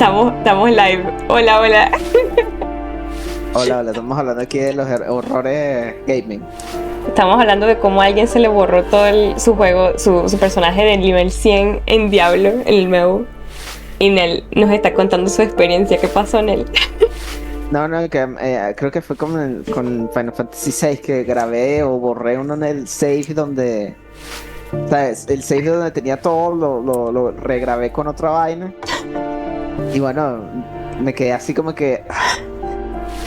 Estamos live. Hola, hola. Hola, estamos hablando aquí de los horrores gaming. Estamos hablando de cómo a alguien se le borró todo su juego, su personaje de nivel 100 en Diablo, en el MEU. Y Nel nos está contando su experiencia. ¿Qué pasó, Nel? No, creo que fue con Final Fantasy VI que grabé o borré uno en el save donde... ¿Sabes? El save donde tenía todo, lo regrabé con otra vaina. Y bueno, me quedé así como que...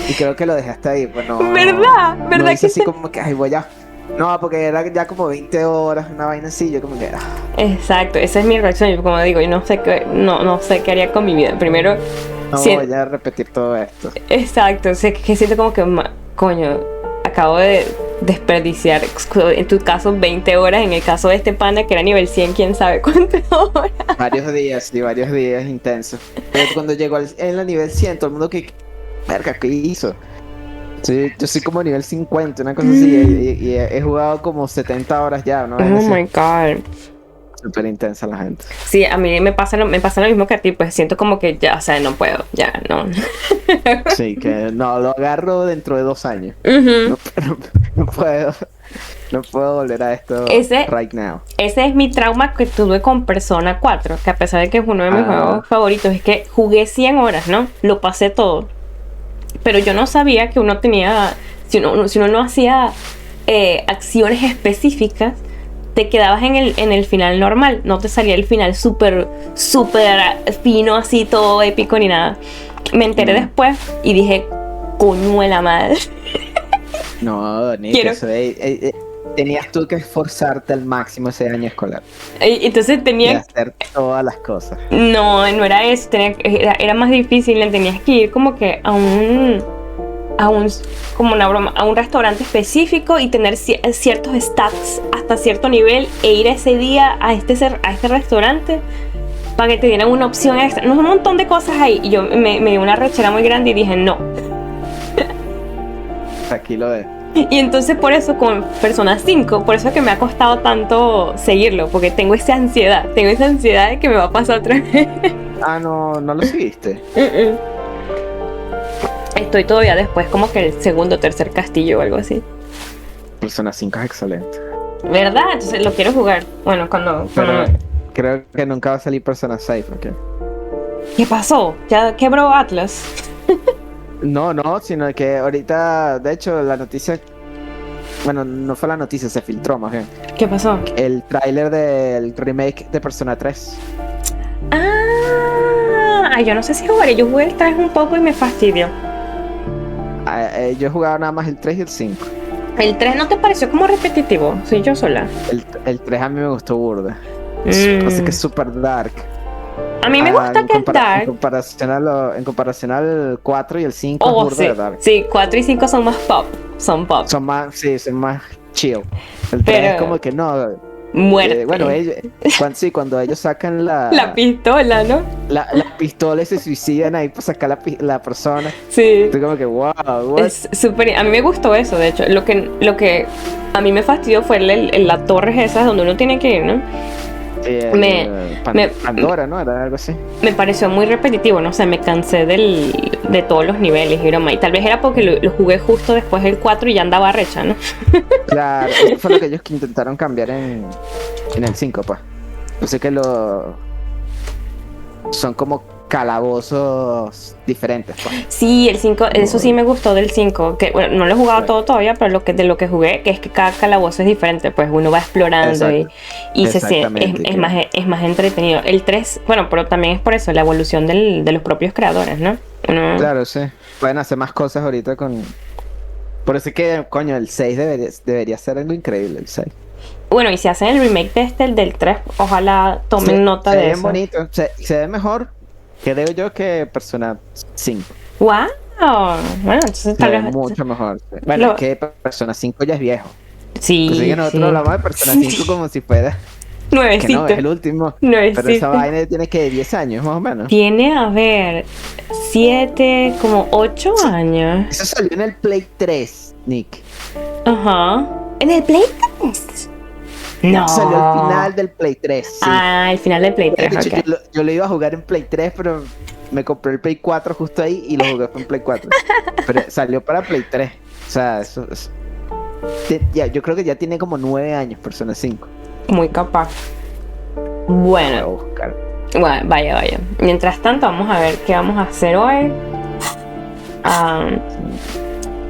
Y creo que lo dejé hasta ahí, pues no... ¿Verdad? ¿Verdad no hice que así como que, ay, voy a... No, porque era ya como 20 horas, una vaina así, yo como que... Exacto, esa es mi reacción. Yo, como digo, yo no sé qué haría con mi vida. Primero... No voy a repetir todo esto. Exacto, que siento como que... Coño, acabo de desperdiciar, en tu caso, 20 horas. En el caso de este pana, que era nivel 100, quién sabe cuántas horas. Varios días intensos. Pero cuando llegó en la nivel 100, todo el mundo que... Verga, ¿qué hizo? Sí, yo soy como nivel 50, una cosa así, y he jugado como 70 horas ya, ¿no? Oh my god. Súper intensa la gente. Sí, a mí me pasa lo mismo que a ti, pues siento como que ya, o sea, no puedo, ya, no. Sí, que no, lo agarro dentro de 2 años. Uh-huh. No puedo volver a esto right now. Ese es mi trauma que tuve con Persona 4, que a pesar de que es uno de mis juegos favoritos, es que jugué 100 horas, ¿no? Lo pasé todo. Pero yo no sabía que uno tenía, si uno no hacía acciones específicas, te quedabas en el final normal, no te salía el final súper fino, así todo épico ni nada. Me enteré después y dije, coño de la madre. No, ni que eso, tenías tú que esforzarte al máximo ese año escolar. Entonces tenía que hacer todas las cosas. No era eso, era más difícil, tenías que ir como que como una broma, a un restaurante específico y tener ciertos stats hasta cierto nivel e ir ese día a este restaurante para que te dieran una opción extra. No, un montón de cosas ahí. Y yo me dio una rechera muy grande y dije no. Aquí lo de. Y entonces por eso con Persona 5, por eso es que me ha costado tanto seguirlo, porque tengo esa ansiedad de que me va a pasar otra vez. Ah, no lo seguiste. Estoy todavía después como que el segundo o tercer castillo o algo así. Persona 5 es excelente. ¿Verdad? Entonces lo quiero jugar. Bueno, cuando creo que nunca va a salir Persona 6, ¿ok? ¿Qué pasó? ¿Ya quebró Atlas? No, sino que ahorita, de hecho, la noticia... Bueno, no fue la noticia, se filtró más bien. ¿Qué pasó? El tráiler del remake de Persona 3. Yo no sé si jugaré. Yo jugué el 3 un poco y me fastidió. Yo he jugado nada más el 3 y el 5. ¿El 3 no te pareció como repetitivo? Soy yo sola. El 3 a mí me gustó burda. Así que es super dark. A mí me gusta que es dark. En comparación al 4 y el 5 es burda de dark. Sí, 4 y 5 son más pop. Son más chill. El 3 es como que no... Muerte. Cuando ellos sacan la pistola, ¿no? La pistola y se suicidan ahí para sacar la persona. Sí. Estoy como que wow. Es súper. A mí me gustó eso, de hecho. Lo que a mí me fastidió fue la torre esa donde uno tiene que ir, ¿no? Pandora, ¿no? Era algo así. Me pareció muy repetitivo, no sé, me cansé de todos los niveles y broma. Y tal vez era porque lo jugué justo después del 4 y ya andaba recha, ¿no? Claro, eso fue lo que ellos intentaron cambiar en el 5, pues. Yo sé que son como calabozos diferentes, pues. Sí, el 5, eso sí me gustó del 5, que bueno, no lo he jugado todo todavía, pero de lo que jugué, que es que cada calabozo es diferente, pues uno va explorando y es más entretenido. El 3, bueno, pero también es por eso, la evolución de los propios creadores, ¿no? Claro, sí. Pueden hacer más cosas ahorita con... Por eso es que, coño, el 6 debería ser algo increíble, el 6. Bueno, y si hacen el remake el del 3, ojalá tomen nota de eso. Se ve bonito, se ve mejor, creo yo, que Persona 5. ¡Wow! Bueno, entonces tal vez... mucho mejor. Bueno, es que Persona 5 ya es viejo. Sí, así que nosotros hablamos de Persona 5 como si fuera... Nuevecito. Que no, es el último. Nuevecito. Pero esa vaina tiene que 10 años, más o menos. Tiene, a ver, 7, como 8 años. Eso salió en el Play 3, Nick. Ajá. ¿En el Play 3? No. Salió al final del Play 3, sí. El final del Play 3, de hecho, yo lo iba a jugar en Play 3, pero me compré el Play 4 justo ahí y lo jugué en Play 4. Pero salió para Play 3. O sea, yo creo que ya tiene como 9 años Persona 5. Muy capaz. Voy a Bueno, buscar. vaya. Mientras tanto, vamos a ver qué vamos a hacer hoy.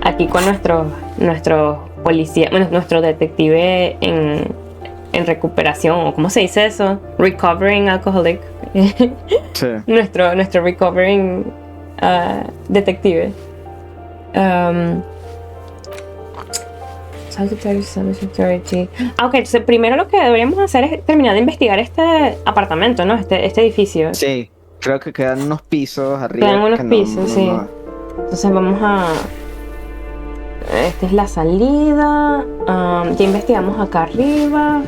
Aquí con nuestro policía, bueno, nuestro detective en recuperación, o ¿cómo se dice eso? Recovering alcoholic. Sí. nuestro recovering detective. Security. Ok, entonces primero lo que deberíamos hacer es terminar de investigar este apartamento, ¿no? Este edificio. Sí, creo que quedan unos pisos arriba. Quedan unos que pisos, sí. Entonces vamos a... Esta es la salida. Ya investigamos acá arriba.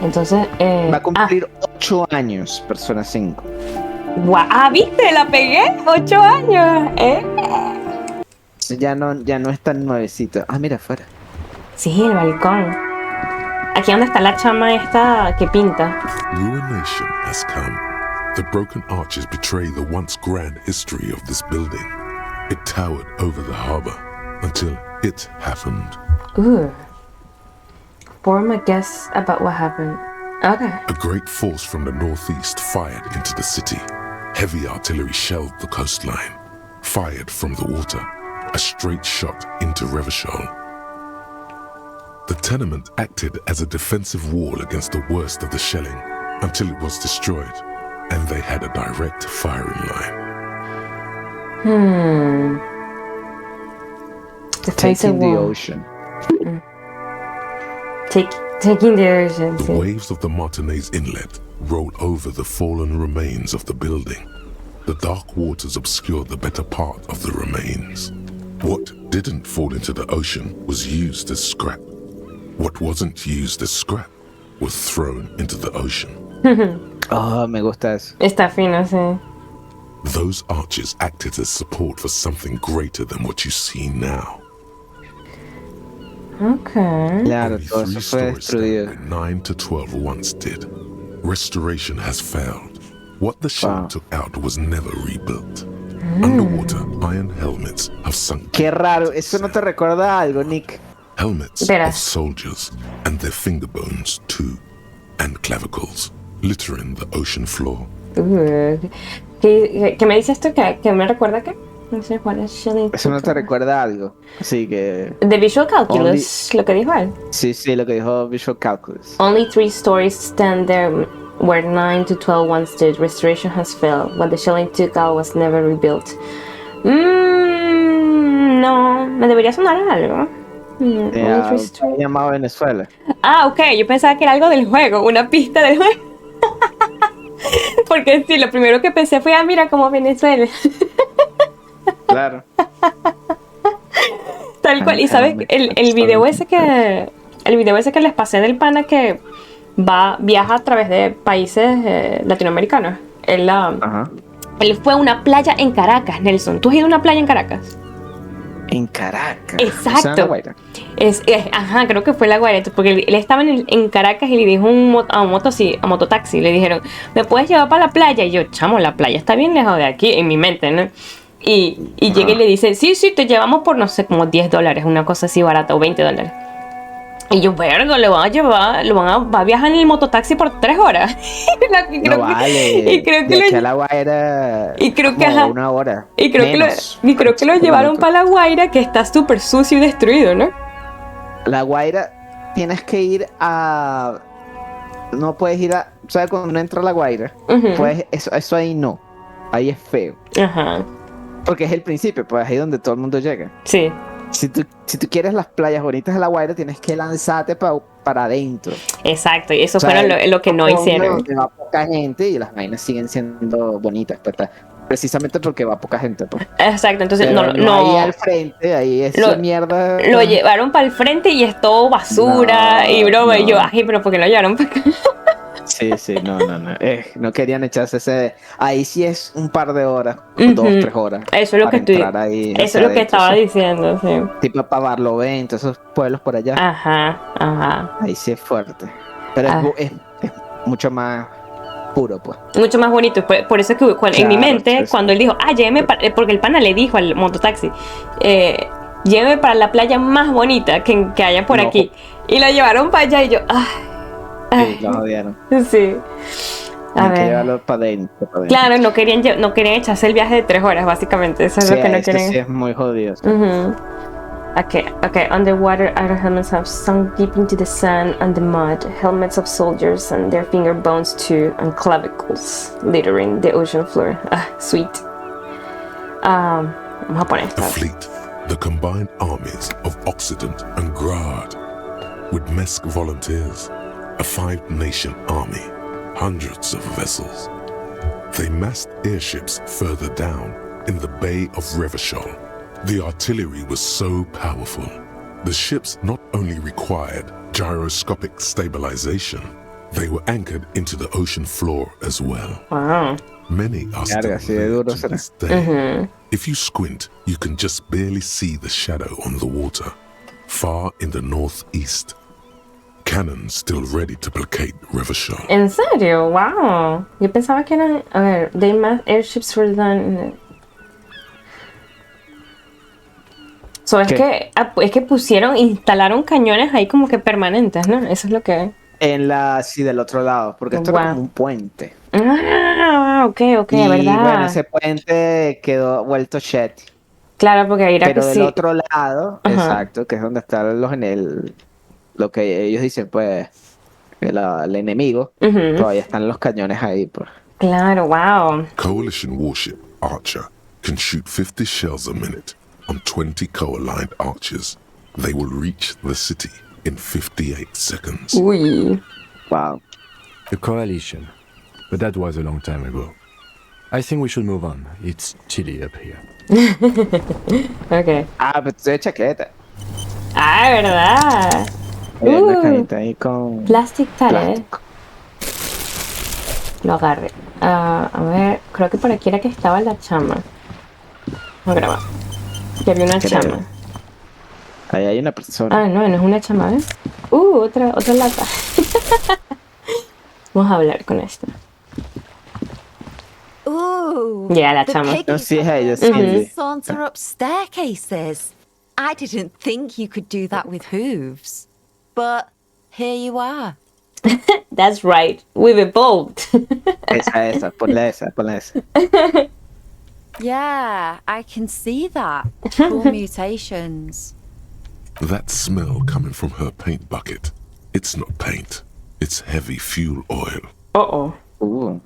Entonces... Va a cumplir 8 años, Persona 5. ¿Viste? La pegué. 8 años. Ya no es tan nuevecito. Mira, afuera. Sí, el balcón. Aquí donde está la chama esta que pinta. Ruination has come. The broken arches betray the once grand history of this building. It towered over the harbor until it happened. Ooh. Form a guess about what happened. Okay. A great force from the northeast fired into the city. Heavy artillery shelled the coastline. Fired from the water. A straight shot into Revachol. The tenement acted as a defensive wall against the worst of the shelling until it was destroyed, and they had a direct firing line. Taking the ocean. Taking the ocean. The waves of the Martinez Inlet rolled over the fallen remains of the building. The dark waters obscured the better part of the remains. What didn't fall into the ocean was used as scrap. What wasn't used as scrap was thrown into the ocean. Me gusta eso. Está fino, sí. Those arches acted as support for something greater than what you see now. Okay. Claro, Only todo 3 eso fue stories stand destruido. where 9 to 12 once did. Restoration has failed. What the shell took out was never rebuilt. Underwater, iron helmets have sunk. Qué raro, ¿eso no te recuerda a algo, Nick? Helmets Verás. of soldiers and their finger bones too, and clavicles littering the ocean floor. ¿Qué me dice esto? ¿Que me recuerda qué? No sé cuál es Shelley. ¿Eso no te recuerda a algo? Así que... The Visual Calculus, lo que dijo él. Sí, lo que dijo Visual Calculus. Only 3 stories stand there where 9 to 12 once did. Restoration has failed. What the shelling took out was never rebuilt. No, me debería sonar algo. Llamado Venezuela. Ok, yo pensaba que era algo del juego, una pista del juego. Porque sí, lo primero que pensé fue, mira como Venezuela. Claro. Tal cual. Y sabes, el video ese que les pasé del pana que viaja a través de países latinoamericanos. Él fue a una playa en Caracas, Nelson. ¿Tú has ido a una playa en Caracas? En Caracas. Exacto. Creo que fue La Guaira, porque él estaba en Caracas y le dijo a un mototaxi, le dijeron, ¿me puedes llevar para la playa? Y yo, chamo, la playa está bien lejos de aquí, en mi mente, ¿no? Y llega y le dice, sí, te llevamos por, no sé, como $10, una cosa así barata, o $20. Y yo, vergo, va a viajar en el mototaxi por 3 horas. Y creo que de La Guaira como 1 hora. Y creo que lo llevaron para La Guaira, que está súper sucio y destruido, ¿no? La Guaira, tienes que ir a... No puedes ir a... ¿Sabes cuando uno entra a La Guaira? Pues eso ahí no. Ahí es feo. Ajá. Porque es el principio, pues ahí es donde todo el mundo llega. Sí. Si tú quieres las playas bonitas de La Guaira, tienes que lanzarte para adentro. Exacto, y eso fueron lo que no hicieron. Va poca gente y las vainas siguen siendo bonitas, pues, precisamente porque va poca gente. Pues. Exacto, entonces no. Ahí al frente, ahí es mierda. Lo llevaron para el frente y es todo basura y broma. Y yo, pero ¿por qué lo llevaron para acá? Sí, no. No querían echarse ese... Ahí sí es un par de horas, 2-3 horas. Eso es lo que eso es lo que estaba diciendo, sí. Tipo para Barlovento, esos pueblos por allá. Ajá. Ahí sí es fuerte. Pero es mucho más puro, pues. Mucho más bonito. Por eso es que en mi mente, sí. cuando él dijo, lléveme porque el pana le dijo al mototaxi, lléveme para la playa más bonita que haya por No. aquí. Y lo llevaron para allá y yo, Sí, lo jodieron. Sí. A Hay que ver. llevarlo para adentro. Claro, no querían echarse el viaje de 3 horas, básicamente. Eso es Sí, lo que no eso quieren. sí es muy jodido. Sí. Okay. Underwater, outer helmets have sunk deep into the sand and the mud. Helmets of soldiers and their finger bones too, and clavicles littering the ocean floor. Sweet. Vamos a poner The esta. fleet, the combined armies of Occident and Grad, with Mesk volunteers, a 5-nation army, hundreds of vessels. They massed airships further down in the Bay of Revachol. The artillery was so powerful. The ships not only required gyroscopic stabilization, they were anchored into the ocean floor as well. Wow. Many are still Carga, así de there duro to será. this day. If you squint, you can just barely see the shadow on the water, far in the northeast. Cannons still ready to placate Revachol. ¿En serio? Wow. Yo pensaba que eran. A ver, they mass airships for the. So, es ¿Qué? que instalaron cañones ahí como que permanentes, ¿no? Eso es lo que. Sí, del otro lado, porque esto era Wow. como un puente. Ok, Y ¿verdad? bueno, ese puente quedó vuelto shit. Claro, porque ahí era que Pero del sí. otro lado, Ajá. exacto, que es donde están lo que ellos dicen, pues, el enemigo, todavía están los cañones ahí, pues. Claro, wow. Coalition warship Archer can shoot 50 shells a minute on 20 co-aligned archers. They will reach the city in 58 seconds. Uy. Wow. The coalition. But that was a long time ago. I think we should move on. It's chilly up here. Ok. Pero estoy de chaqueta. ¿Verdad? Hay una cajita ahí con Plastic tare. plástico. Lo agarré. A ver, creo que por aquí era que estaba la chama. Vamos a grabar. Que había una Creo. chama. Ahí hay una persona. No es una chama, ¿ves? Otra lata. Vamos a hablar con esta. Ooh. Ya, la the chama. piggies No, sí, es ella, are sí. able to saunter up staircases. I didn't think you could do that with hooves. But here you are. That's right. We've evolved. Esa, ponle esa. Yeah, I can see that. Cool mutations. That smell coming from her paint bucket. It's not paint. It's heavy fuel oil. Uh-oh.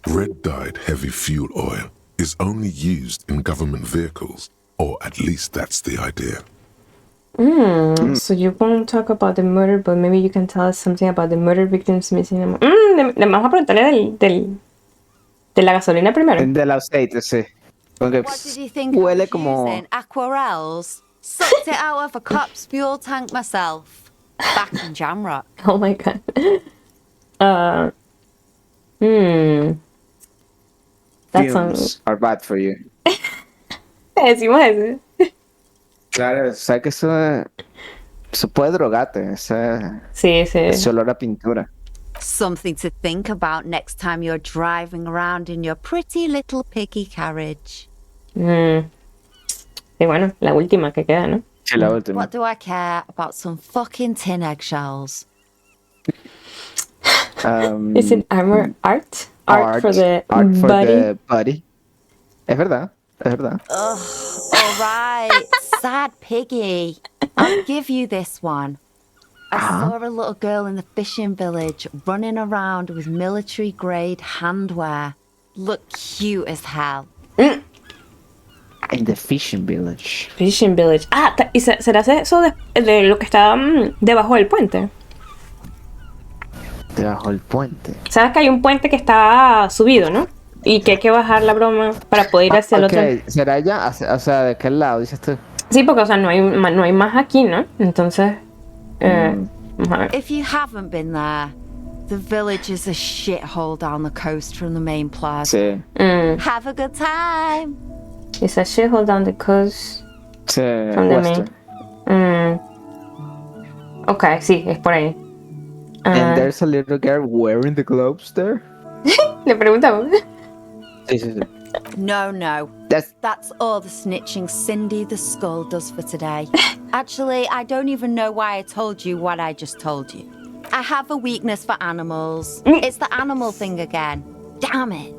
Red-dyed heavy fuel oil is only used in government vehicles, or at least that's the idea. So you won't talk about the murder, but maybe you can tell us something about the murder victims missing. Le vamos a preguntarle de la gasolina primero. Del aceite, sí. Porque What did you think I huele was como... using? Aquarels? Sucked it out of a cop's fuel tank myself. Back in Jamrock. Oh my god. That sounds... Fumes are bad for you. Decimos eso. Claro, o sea que eso puede drogarte, Sí. ese olor a pintura. Something to think about next time you're driving around in your pretty little piggy carriage. Y bueno, la última que queda, ¿no? Sí, la última. What do I care about some fucking tin eggshells? Is it armor art? Art for the body. Es verdad. All right, sad piggy. I'll give you this one. I saw a little girl in the fishing village running around with military grade handwear. Look cute as hell. In the fishing village. Fishing Village. ¿Y será eso de lo que está debajo del puente? Debajo del puente. ¿Sabes que hay un puente que está subido, no? Y que hay que bajar la broma para poder ir hacia el otro. ¿Será ya? O sea, ¿de qué lado dices tú? Sí, porque, o sea, no hay más aquí, ¿no? Entonces, vamos a ver. If you haven't been there, the village is a shithole down the coast from the main plaza. Sí. Have a good time. It's a shithole down the coast Sí, from the western. main. Ok, sí, es por ahí. And there's a little girl wearing the gloves there. Le preguntamos. Sí, sí, sí. No. That's- That's all the snitching Cindy the Skull does for today. Actually, I don't even know why I told you what I just told you. I have a weakness for animals. It's the animal thing again. Damn it.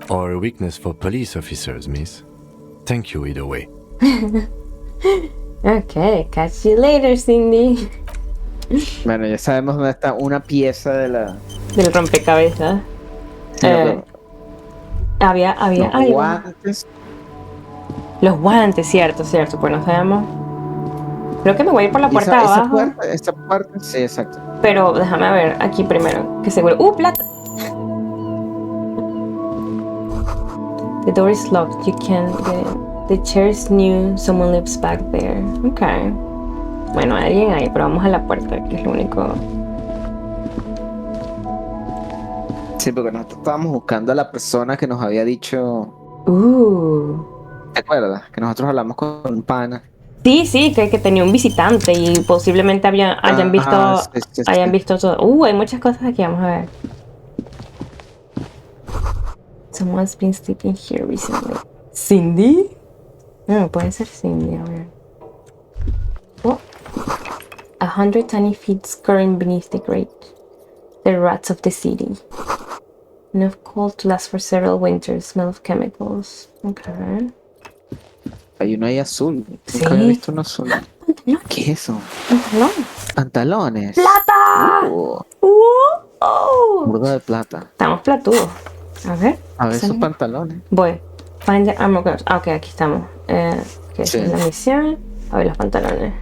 Or a weakness for police officers, miss. Thank you either way. Ok, catch you later, Cindy. Bueno, ya sabemos dónde está una pieza de la... Del rompecabezas. Sí, Había los algo. guantes. Los guantes, cierto. Pues no sabemos. Creo que me voy a ir por la Y puerta de abajo. esta puerta, sí, exacto. Pero déjame ver aquí primero. Que seguro. ¡Plata! The door is locked. You can't get in. The chair's new. Someone lives back there. Ok. Bueno, alguien ahí, pero vamos a la puerta, que es lo único. Sí, porque nosotros estábamos buscando a la persona que nos había dicho... ¿Te acuerdas? Que nosotros hablamos con un pana. Sí, que tenía un visitante y posiblemente hayan visto sí. hayan visto todo. Hay muchas cosas aquí, vamos a ver. Someone's been sleeping here recently. ¿Cindy? No, puede ser Cindy, a ver. 100 tiny feet scurrying beneath the grate. The rats of the city. Enough cold to last for several winters. Smell of chemicals. Okay. Hay uno ahí azul. Sí. Nunca había visto uno azul. ¿Qué es eso? No. Pantalones. ¡Plata! Burda de plata. Estamos platudos. A ver. A ver esos pantalones. Voy. Find the armor gloves. Ok, aquí estamos. ¿Qué Sí. es la misión? A ver los pantalones.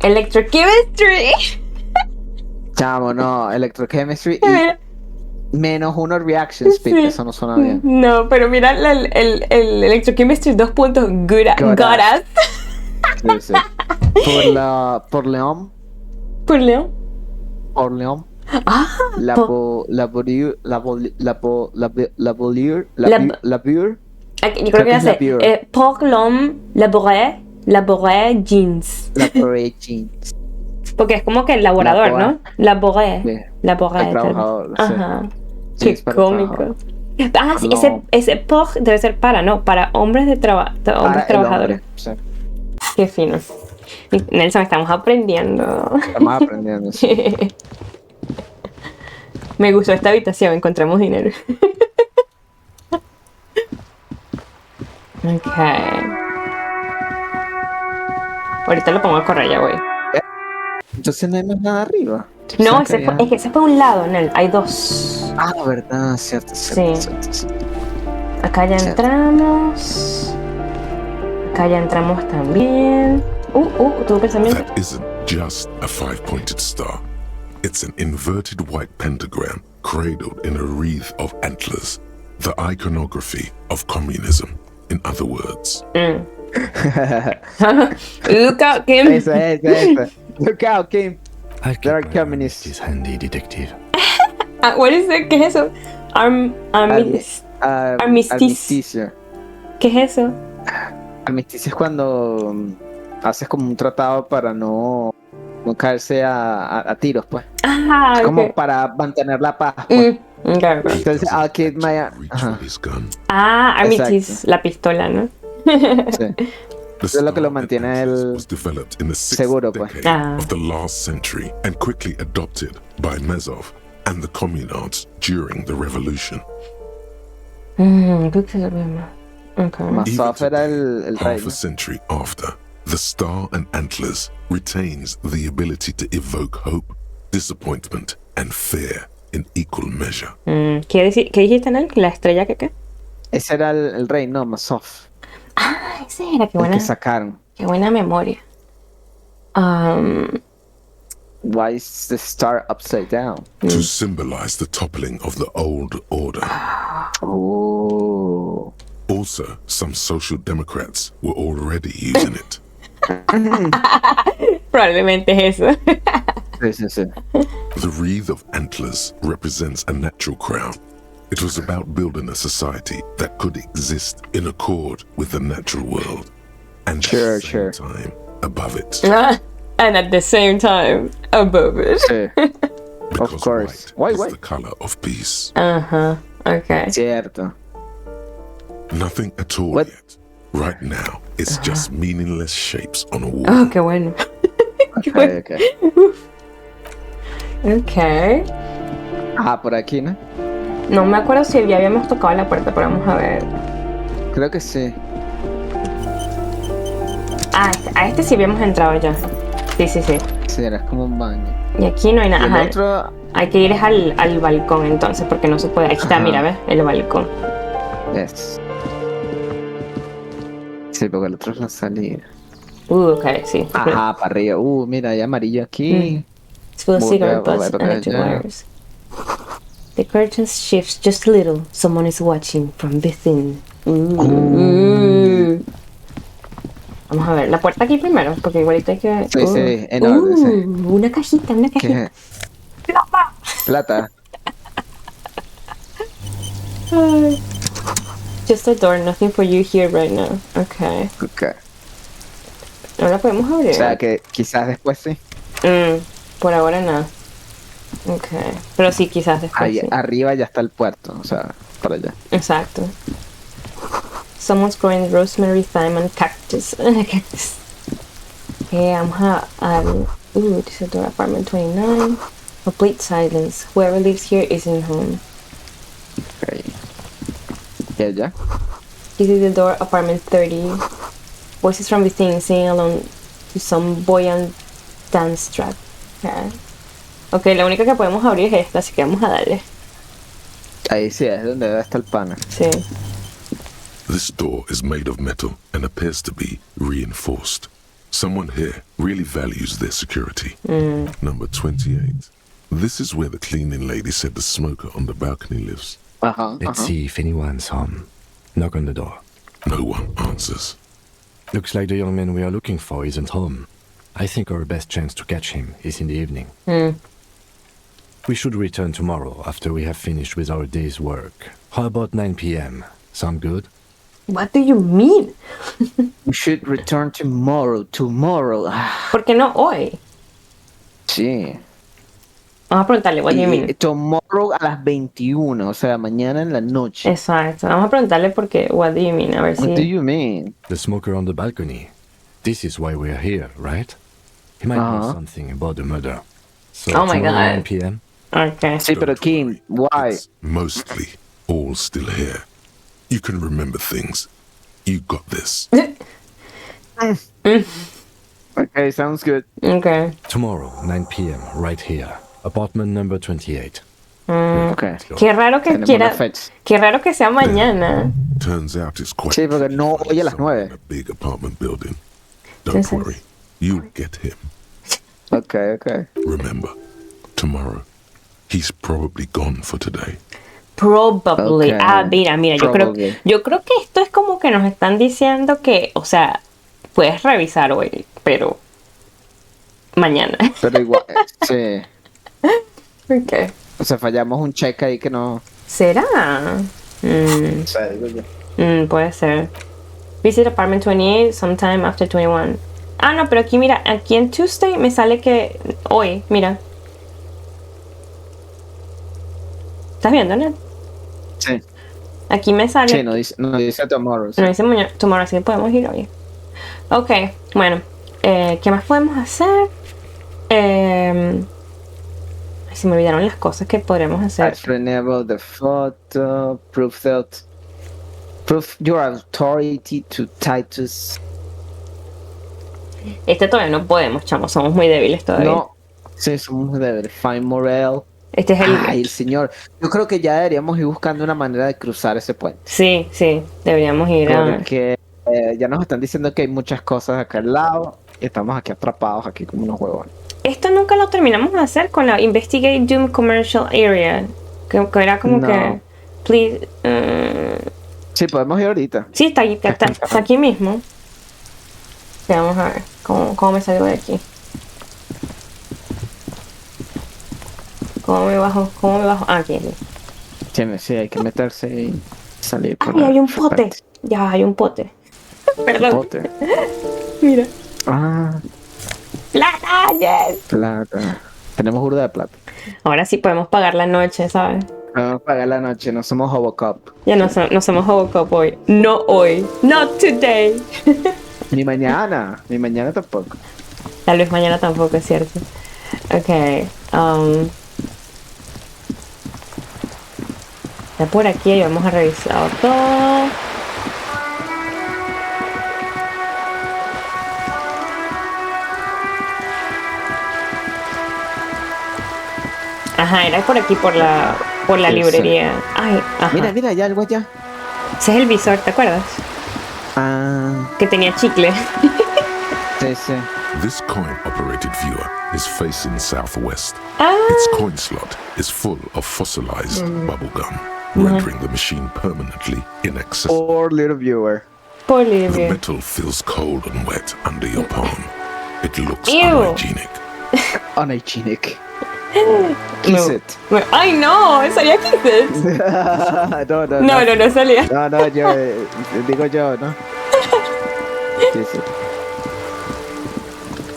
Electrochemistry. Chamo, no. Electrochemistry y -1 reaction speed. Sí. Eso no suena bien. No, pero mira el Electrochemistry 2 puntos. Goras. Sí, sí. Por León. Por León. Por León. Yo creo que ya sé. Pour l'homme laborer jeans. Laboré jeans. Porque es como que el laborador, Laborar. ¿no? Laborer. Sí. Laborer. El trabajador, sí. Ajá. Jeans Qué para cómico. trabajador. Sí, No. ese pour debe ser para hombres de hombres Para el trabajadores. hombre, sí. Qué fino. Nelson, estamos aprendiendo. Estamos aprendiendo. Sí. Me gustó esta habitación, encontramos dinero. Ok. Ahorita lo pongo a correr, ya voy. Entonces no hay más nada arriba. No, O sea, es que ese fue un lado, Nel. Hay dos. Ah, verdad, cierto. Sí. Acá ya entramos. Acá ya entramos también. Tuvo pensamiento. That isn't just a five-pointed star. It's an inverted white pentagram cradled in a wreath of antlers. The iconography of communism, in other words. Look out, Kim. Esa. Look out, Kim. I'll There are keep my communists. this handy, detective. What is it? ¿Qué es eso? Armisticio. ¿Qué es eso? Armisticio es cuando haces como un tratado para no caerse a tiros, pues. Es como Ok. para mantener la paz, pues. Claro. Entonces, I'll keep my... Reach Ajá, for his gun. Armistice, Exacto. la pistola, ¿no? sí. The Eso es lo que lo star mantiene Atlantis él was developed in the sixth seguro, pues. decade of the last century and quickly adopted by Mezov and the communards during the revolution. Creo que se lo veo más. Ok. Masaf era el rey, Half ¿no? a century after, the star and antlers retains the ability to evoke hope, disappointment, and fear in equal measure. ¿Qué dijiste, Nel? ¿La estrella qué? Ese era el rey, no, Masaf. Ese era, El que sacaron. qué buena memoria. Why is the star upside down? To symbolize the toppling of the old order. Oh. Also, some social democrats were already using it. Probablemente es eso. Sí. The wreath of antlers represents a natural crown. It was about building a society that could exist in accord with the natural world, and at the same time above it. And at the same time, above it. Sí. Because course. white Why? is the color of peace. Ajá, ok. Cierto. Nothing at all What? yet. Right now, it's just meaningless shapes on a wall. Oh, qué bueno. Qué bueno. Ok. Ok. Ah, por aquí, ¿no? No me acuerdo si ya habíamos tocado la puerta, pero vamos a ver. Creo que sí. Ah, a este sí habíamos entrado ya. Sí, sí, sí. Sí, era como un baño. Y aquí no hay Y nada. el Ajá. otro... Hay que ir al balcón entonces, porque no se puede. Aquí está, Ajá. mira, ¿ves? El balcón. Yes. Sí, porque el otro es la salida. Ok, sí. Ajá, para arriba. Mira, hay amarillo aquí. It's full of Voy a cigarette butts ver and acá electric allá. wires. The curtains shift just a little. Someone is watching from within. Vamos a ver, la puerta aquí primero, porque igualito hay que... Sí, sí, en orden, sí. Una cajita, una cajita. ¿Qué? Plata. Ay. Just a door, nothing for you here right now. Okay. Ok. No la podemos abrir. O sea que quizás después sí. Por ahora no. Okay. Pero sí, quizás después Ahí sí. arriba ya está el puerto, o sea, para allá. Exacto. Someone's growing rosemary, thyme, and cactus. Cactus. Okay, vamos a this is door apartment 29. Complete silence. Whoever lives here isn't home. Ok. ¿Y allá? This is the door apartment 30. Voices from within singing along to some buoyant dance track. Okay. Ok, la única que podemos abrir es esta, así que vamos a darle. Ahí sí, es donde debe estar el pana. Sí. This door is made of metal and appears to be reinforced. Someone here really values their security. Number 28. This is where the cleaning lady said the smoker on the balcony lives. Ajá. Let's ajá. see if anyone's home. Knock on the door. No one answers. Looks like the young man we are looking for isn't home. I think our best chance to catch him is in the evening. We should return tomorrow after we have finished with our day's work. How about 9 p.m.? Sound good? What do you mean? We should return tomorrow. Tomorrow. ¿Por qué no hoy? Sí. Vamos a preguntarle, what do you mean? Y tomorrow a las 21, o sea, mañana en la noche. Exacto. Vamos a preguntarle porque, what do you mean? A ver What do si... you mean? The smoker on the balcony. This is why we are here, right? He might know something about the murder. So Oh my tomorrow God. 9 p.m.? Okay. Sí, pero Don't Kim, worry. why? It's mostly all still here. You can remember things. You got this. Okay, sounds good. Okay. Tomorrow, 9 p.m., right here. Apartment number 28. Okay. Qué raro que Tenemos quiera... una fecha. Qué raro que sea mañana. Turns out it's quite Sí, porque no tricky to hoy a las find someone 9. in a big apartment building. Don't Entonces- worry. You'll get him. Okay, okay. Remember, tomorrow. He's probably gone for today. Probably. Okay. Ah, mira, Probably. yo creo que esto es como que nos están diciendo que, o sea, puedes revisar hoy, pero mañana. Pero igual, sí. Okay. O sea, fallamos un check ahí que no... ¿Será? O sea, digo yo. Puede ser. Visit apartment 28 sometime after 21. Ah, no, pero aquí mira, aquí en Tuesday me sale que hoy, mira. ¿Estás viendo, no? Sí. Aquí me sale. Sí, no dice tomorrow. Sí. No dice mañana, tomorrow, así que podemos ir hoy. Ok, bueno. ¿Qué más podemos hacer? Ay, se me olvidaron las cosas que podremos hacer. Renewable the photo, proof your authority to Titus. Este todavía no podemos, chamo, somos muy débiles todavía. No, sí, somos de Find Morel. Este es el... Ay, el señor. Yo creo que ya deberíamos ir buscando una manera de cruzar ese puente. Sí, deberíamos ir a... Porque ya nos están diciendo que hay muchas cosas acá al lado y estamos aquí atrapados aquí como unos huevones. Esto nunca lo terminamos de hacer con la Investigate Doom Commercial Area. Que era como No. que... Please... Sí, podemos ir ahorita. Sí, está aquí mismo. Sí, vamos a ver cómo me salgo de aquí. ¿Cómo me bajo? Ah, aquí. Sí, hay que meterse y salir por ¡Ay, la hay un otra pote! parte. Ya, hay un pote. Perdón. Pote. Mira. Ah, ¡Plata! ¡Yes! plata. Tenemos burda de plata. Ahora sí podemos pagar la noche, ¿sabes? Vamos a pagar la noche, no somos Hobocop. Ya no somos Hobocop hoy. No hoy. Not today. Ni mañana tampoco. Tal vez mañana tampoco, es cierto. Ok. Ya por aquí y vamos a revisar todo. Ajá, era por aquí, por la Sí, librería. Ay, ajá. Mira, ya algo allá. Ese es el visor, ¿te acuerdas? Ah, Que tenía chicle. sí. This coin-operated viewer is facing southwest. Ah. Its coin slot is full of fossilized bubblegum, rendering the machine permanently inaccessible. Poor little viewer. Por The libro. metal feels cold and wet under your palm. It looks Ew. unhygienic. Unhygienic. Kiss No. it. Ay, no, salía Kisses. No, Salía. No, yo, digo yo, ¿no? Kiss it.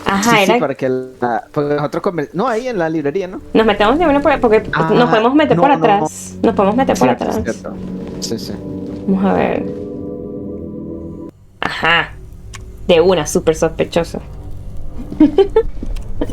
Ajá, Sí, era. porque nosotros no, ahí en la librería, ¿no? Nos metemos de una porque nos podemos meter no, por no. atrás. Nos podemos meter por Cierto, atrás. cierto. Sí. Vamos a ver. Ajá. De una, súper sospechoso.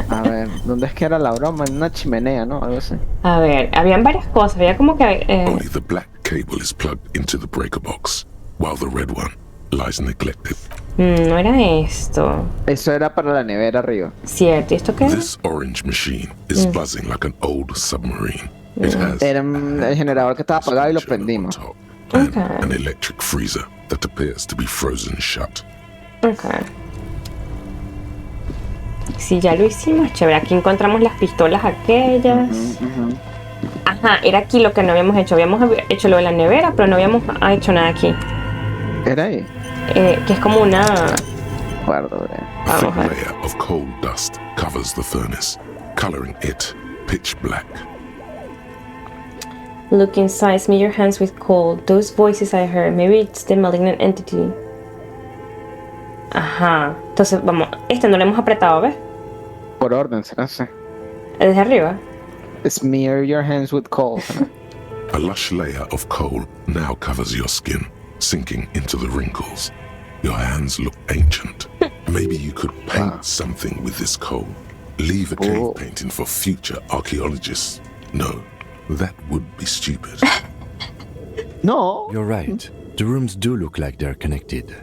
A ver, ¿dónde es que era la broma? En una chimenea, ¿no? Algo así. A ver, habían varias cosas. Había como que. Only the black cable is plugged into the breaker box, while the red one lies neglected. No era esto. Eso era para la nevera arriba. Cierto. ¿Y esto qué? This orange machine is buzzing like an old submarine. It has Era el generador que estaba apagado y lo a generator prendimos. on top and Okay. an electric freezer that appears to be frozen shut. Ok. Sí, ya lo hicimos. Chévere. Aquí encontramos las pistolas aquellas. Ajá, era aquí lo que no habíamos hecho. Habíamos hecho lo de la nevera, pero no habíamos hecho nada aquí. Era ahí. Que es como una. Guardo, A thick Vamos a ver. layer of coal dust covers the furnace, coloring it pitch black. Look inside, smear your hands with coal. Those voices I heard, maybe it's the malignant entity. Ajá. Entonces, vamos. Este no lo hemos apretado, ¿ves? Por orden, no sé. Desde arriba. Smear your hands with coal. A lush layer of coal now covers your skin, sinking into the wrinkles. Your hands look ancient. Maybe you could paint something with this coal. Leave a cave painting for future archaeologists. No, that would be stupid. No. You're right. The rooms do look like they're connected.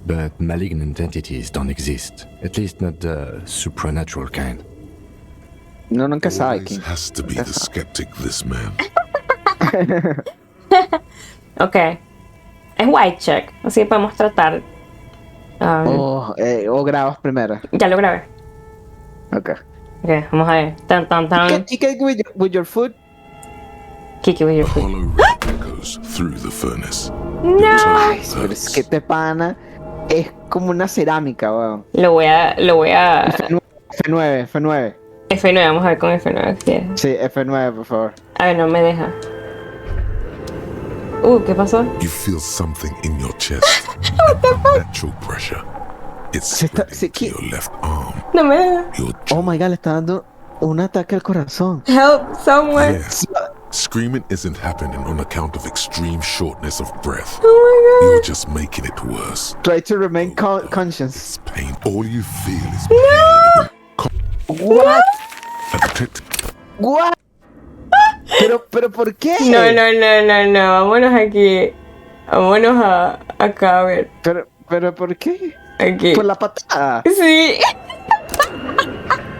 But malignant entities don't exist. At least not the supernatural kind. No, nunca sabe Always quién. has to be the skeptic, this man. Ok. Es white check. Así que podemos tratar. O grabas primero. Ya lo grabé. Ok. Ok, vamos a ver. Tan, tan, tan. You can with your foot. Kiki with your The foot. hollow red echoes through the furnace. No. Ay, pero es que este pana es como una cerámica, weón. Lo voy a. F9, F9. F9, vamos a ver con F9. ¿Qué es? Sí, F9, por favor. A ver, no me deja. ¿Qué pasó? You feel something in your chest. An unnatural pressure. It's spreading to your left arm. No me deja. Your Oh my god, le está dando un ataque al corazón. Help someone. Yes. Screaming isn't happening on account of extreme shortness of breath. Oh You're just making it worse. Try to remain conscious. It's pain. All you feel is pain. What? A detective What? Pero ¿por qué? No. Vámonos aquí. Vámonos acá a ver. Pero ¿por qué? Aquí. Por la patada. Sí.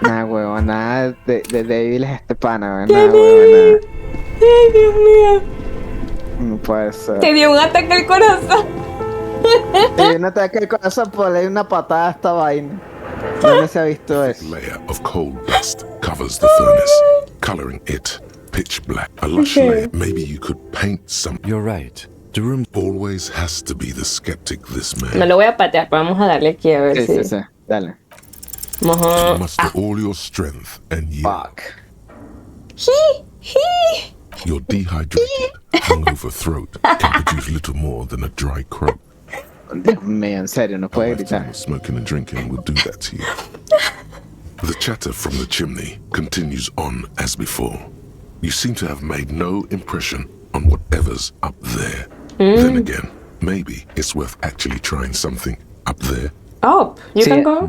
Nah, huevón, nada de débil es este pana, weón. ¿Qué Nah, huevón, dices? Ay, Dios mío. no puede ser. Te dio un ataque al corazón. Hay un ataque al corazón por darle una patada a esta vaina. ¿Dónde se ha visto eso? layer of coal dust covers the furnace, coloring it pitch black. A lush layer. Maybe you could paint some. You're right. The room Always has to be the skeptic, this man. No lo voy a patear, pero vamos a darle aquí a ver si. Sí. Dale. Vamos a. Muster all your strength and yell. Fuck. Your dehydrated, hungover throat can produce little more than a dry croak. Dios mío, en serio, no puede gritar. Smoking and drinking will do that to you. The chatter from the chimney continues on as before. You seem to have made no impression on whatever's up there. Then again, maybe it's worth actually trying something up there. Oh, you Sí. can go.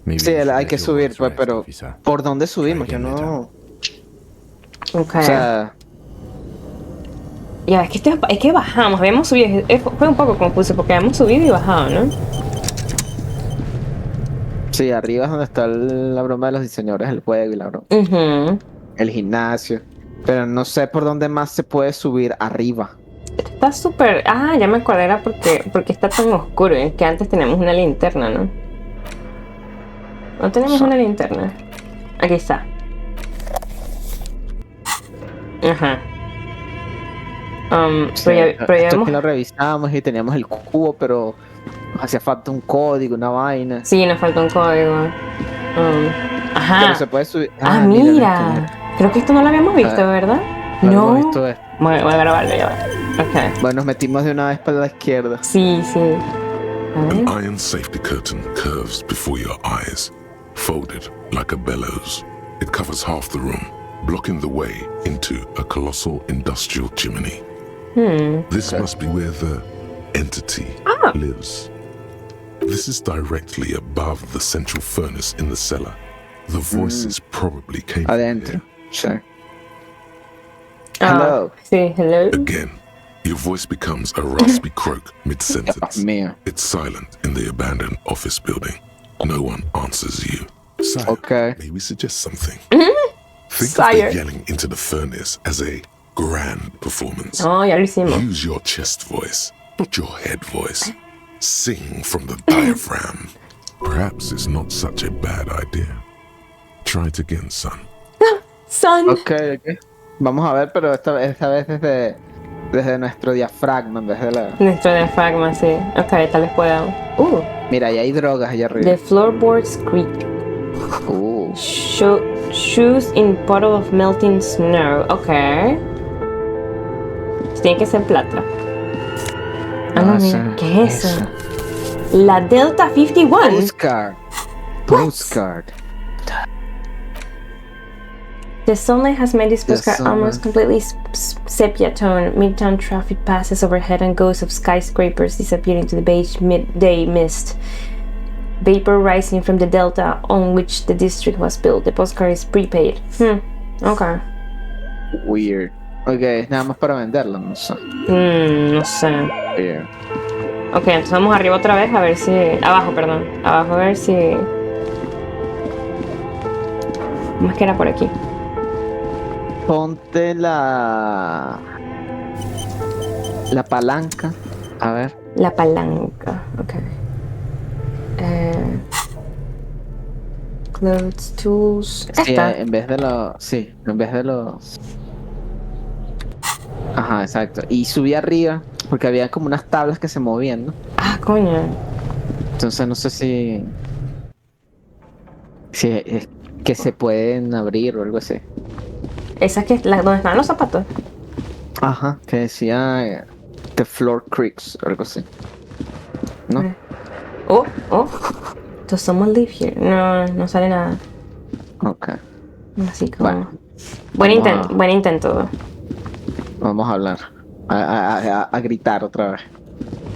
Maybe Sí, you should hay let que your subir, voice pues, rest, pero officer. ¿por dónde subimos? Yo again no... Okay. O sea, Ya, es que bajamos, habíamos subido, fue un poco confuso porque habíamos subido y bajado, ¿no? sí, arriba es donde está la broma de los diseñadores del juego y la broma. Ujú. El gimnasio. Pero no sé por dónde más se puede subir arriba. Está súper... Ah, ya me acordé, era porque está tan oscuro, es que antes teníamos una linterna, ¿no? No tenemos una linterna. Aquí está. Ajá. Sí, Pero esto habíamos... que lo revisamos y teníamos el cubo, pero nos hacía falta un código, una vaina. Sí, nos falta un código. Ajá. Pero se puede subir. Mira. Creo que esto no lo habíamos visto, ¿verdad? No No. hemos visto esto. Voy a grabarlo ya. Ok. Bueno, nos metimos de una vez para la izquierda. Sí, sí. A An ver. iron safety curtain curves before your eyes, folded like a bellows. It covers half the room, blocking the way into a colossal industrial chimney. This must be where the entity lives. This is directly above the central furnace in the cellar. The voices probably came from Adentro. Sí. Ah, Hello. sí, hello. Again, your voice becomes a raspy croak mid-sentence. Dios mío. It's silent in the abandoned office building. No one answers you. Sire, Okay. may we suggest something? Think Sire. of the yelling into the furnace as a grand performance. Oh, ya lo hicimos. Use your chest voice, not your head voice. Sing from the diaphragm. Perhaps it's not such a bad idea. Try it again, son. Son. Ok. Vamos a ver, pero esta vez desde nuestro diafragma en vez de la... Nuestro diafragma, sí. Ok, tal vez podamos. Mira, ahí hay drogas allá arriba. The floorboards creak. Shoes in puddle of melting snow. Ok. Tiene que ser plata. No, mira. ¿Qué es eso? La Delta 51. Postcard. The sunlight has made this postcard almost completely sepia tone. Midtown traffic passes overhead and ghosts of skyscrapers disappear into the beige midday mist. Vapor rising from the delta on which the district was built. The postcard is prepaid. Okay. Weird. Ok, nada más para venderlo, no sé. No sé. Weird. Ok, entonces vamos arriba otra vez a ver si... Abajo, perdón. Abajo a ver si... ¿Cómo es que era por aquí? Ponte la palanca. A ver. La palanca. Ok. Clothes, tools. Sí, Esta. en vez de los... Ajá, exacto. Y subí arriba porque había como unas tablas que se movían, ¿no? Ah, coño. Entonces no sé si es que se pueden abrir o algo así. Esa que es donde están los zapatos. Ajá, que decía The Floor Creaks o algo así. ¿No? Oh. Does someone live here? No sale nada. Ok. Así como... Bueno. Buen intento. Vamos a hablar. A gritar otra vez.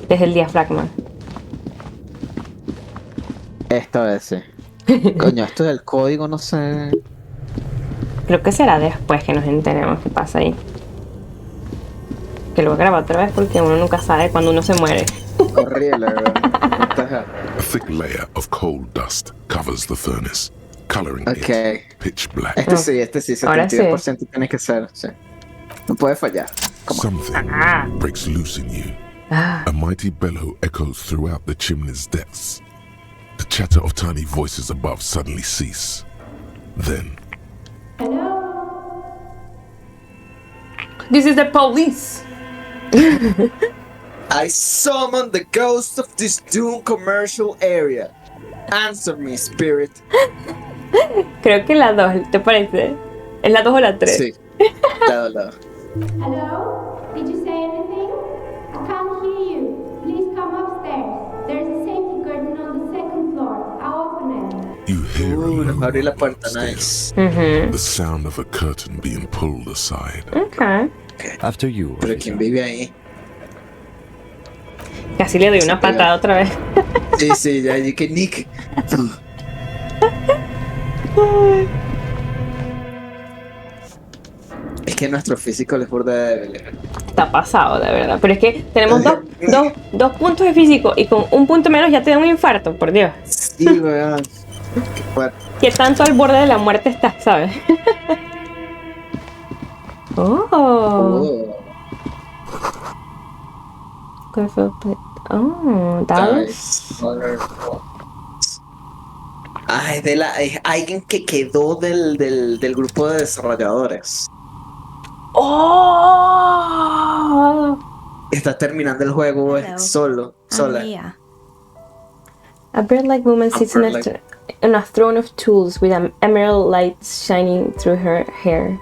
Desde el diafragma. Esta vez sí. Coño, esto del código no sé. Creo que será después que nos enteremos qué pasa ahí. Que lo voy a grabar otra vez porque uno nunca sabe cuando uno se muere. Horrible, ¿verdad? A thick layer of coal dust covers the furnace, coloring Ok. it pitch black. Este sí, Ahora sí. 72% tiene que ser, sí. No puede fallar. Something breaks loose in you. A mighty bellow echoes throughout the chimney's depths. The chatter of tiny voices above suddenly cease. Then, This is the police. I summon the ghost of this doomed commercial area. Answer me, spirit. Creo que la 2, ¿te parece? ¿Es la 2 o la 3? Sí. Lado. Hello? Did you say anything? I can't hear you. Please come upstairs. There's a safety curtain on the second floor. I'll open it. you hear Nos va a abrir la puerta, nice. The sound of a curtain being pulled aside. Ok. After you, Pero officer. ¿quién vive ahí? Casi le doy una patada otra vez. Sí, ya dije Nick. Es que nuestro físico les burda débil. Está pasado, de verdad. Pero es que tenemos dos puntos de físico y con un punto menos ya te da un infarto, por Dios. Sí, weón. Bueno, ¿Qué tanto al borde de la muerte estás, sabes? Oh. oh, Oh, dados. nice. Ah, es alguien que quedó del grupo de desarrolladores. Oh. Está terminando el juego Hello. sola. Leah. A bird-like woman sits on a throne of tools with an emerald light shining through her hair.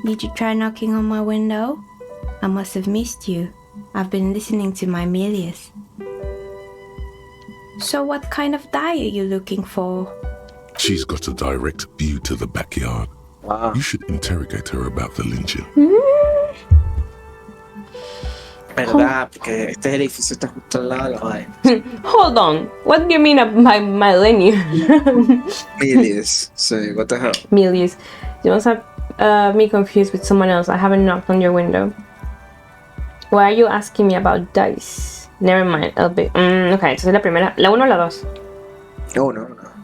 Did you try knocking on my window? I must have missed you. I've been listening to my Milius. So what kind of die are you looking for? She's got a direct view to the backyard. Wow. You should interrogate her about the lynching. ¿Verdad? Porque este edificio está justo al lado de la vaina. Hold on. What do you mean by millennium? Milius. Sí, what the hell? Milius. You must have me confused with someone else. I haven't knocked on your window. Why are you asking me about dice? Never mind. Ok, entonces la primera. ¿La 1 o la 2? No.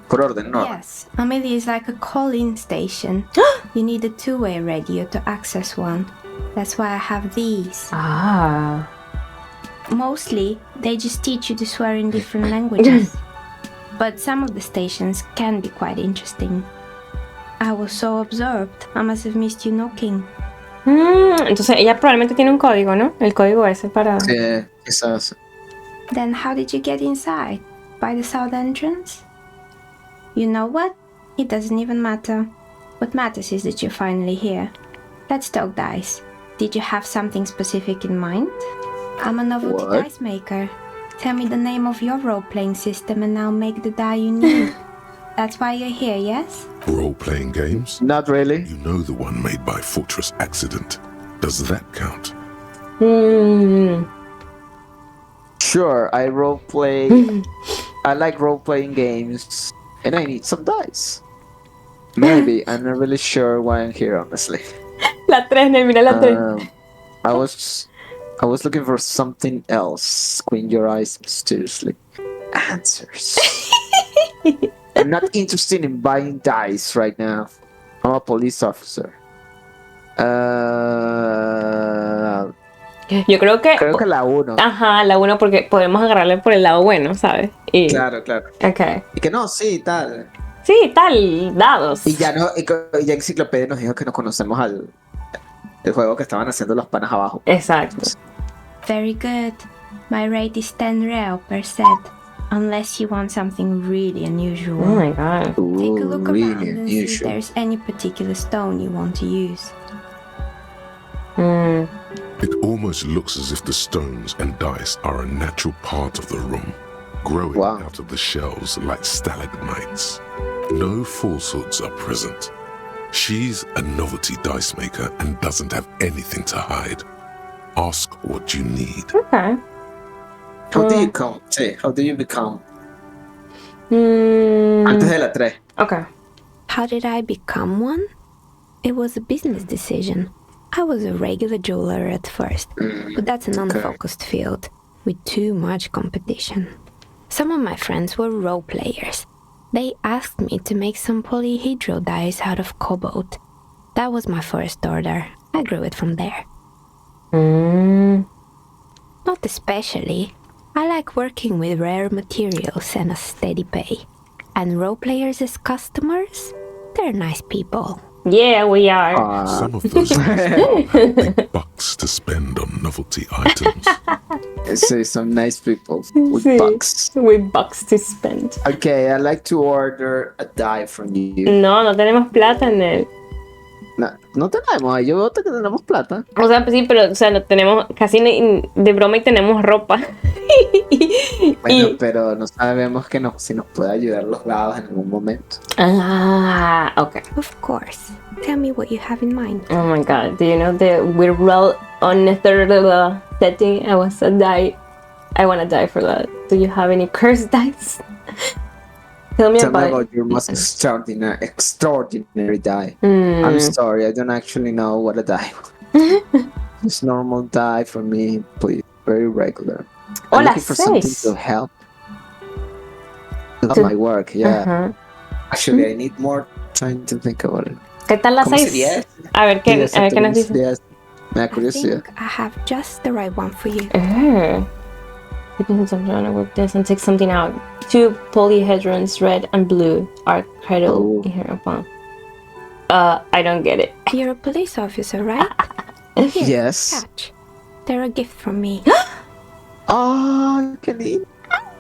Por orden, no. Yes, Amelia is like a call-in station. You need a two-way radio to access one. That's why I have these. Ah. Mostly, they just teach you to swear in different languages. But some of the stations can be quite interesting. I was so absorbed, I must have missed you knocking. Entonces ella probablemente tiene un código, ¿no? El código ese para... Sí, quizás. Then how did you get inside? By the south entrance? You know what? It doesn't even matter. What matters is that you're finally here. Let's talk dice. Did you have something specific in mind? I'm a novelty What? dice maker. Tell me the name of your role-playing system and I'll make the die you need. That's why you're here, yes? Role-playing games? Not really. You know the one made by Fortress Accident. Does that count? Sure, I roleplay. I like role-playing games. And I need some dice. Maybe. I'm not really sure why I'm here, honestly. La 3, mira la 3. I was looking for something else. Squint your eyes mysteriously. Answers. I'm not interested in buying dice right now. I'm a police officer. Yo creo que la 1. Ajá, la 1 porque podemos agarrarle por el lado bueno, ¿sabes? Y... Claro. Ok. Y que no, sí, tal. Sí, tal, dados. Y ya Enciclopedia nos dijo que nos conocemos el juego que estaban haciendo los panas abajo. Exacto. Very good. My rate is 10 real per set. Unless you want something really unusual. Oh my god. Take a look Really around and see if unusual. there's any particular stone you want to use. It almost looks as if the stones and dice are a natural part of the room, growing Wow. out of the shells like stalagmites. No falsehoods are present. She's a novelty dice maker and doesn't have anything to hide. Ask what you need. Okay. How do you come? Sí, how do you become? Mm, Antes de la 3. okay. How did I become one? It was a business decision. I was a regular jeweler at first, but that's an unfocused field with too much competition. Some of my friends were role players. They asked me to make some polyhedral dice out of cobalt. That was my first order. I grew it from there. Not especially. I like working with rare materials and a steady pay. And role players as customers? They're nice people. Yeah, we are. Some of those have big bucks to spend on novelty items. Sí, some nice people with Sí, bucks. with bucks to spend. Okay, I'd like to order a die from you. No tenemos plata en él. No tenemos, yo veo que tenemos plata. O sea, pues sí, pero o sea, no tenemos casi ni de broma y tenemos ropa. Bueno, pero no sabemos que si nos puede ayudar los dados en algún momento. Ah, okay. Of course. Tell me what you have in mind. Oh my god, do you know that we roll on a third setting? I want to die for that. Do you have any cursed dice? Tell me Tell me about about your most extraordinary die. I'm sorry, I don't actually know what a die was. Just normal die for me, please. Very regular. I'm Hola, looking for something seis. to help. Love my work, yeah. Ajá. Actually, I need more time to think about it. ¿Qué tal la ¿Cómo 6? sería? A ver qué nos dice. Me da I curiosidad. think I have just the right one for you. Depends on trying to work this and take something out. 2 polyhedrons, red and blue, are cradled in here upon. I don't get it. You're a police officer, right? Here, Yes. catch. They're a gift from me. Oh, qué lindo.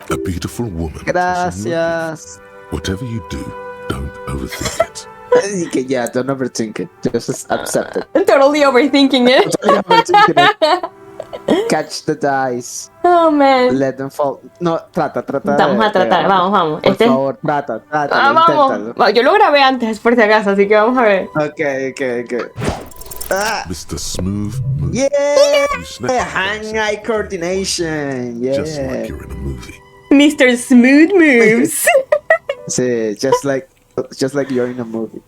A beautiful woman. Gracias. Whatever you do, don't overthink it. Y que ya, don't overthink it. Just accept it. I'm totally overthinking it. Don't overthink it. Catch the dice. Oh man. Let them fall. No, trata. Vamos a tratar, vamos. Por favor, trata, Vamos. inténtalo. Yo lo grabé antes por si acaso, así que vamos a ver. Ok. Ah, Mr. Smooth Move. yeah! You snap Hand-eye coordination. Yeah. just like you're in a movie. Mr. Smooth Moves. Sí, just like you're in a movie.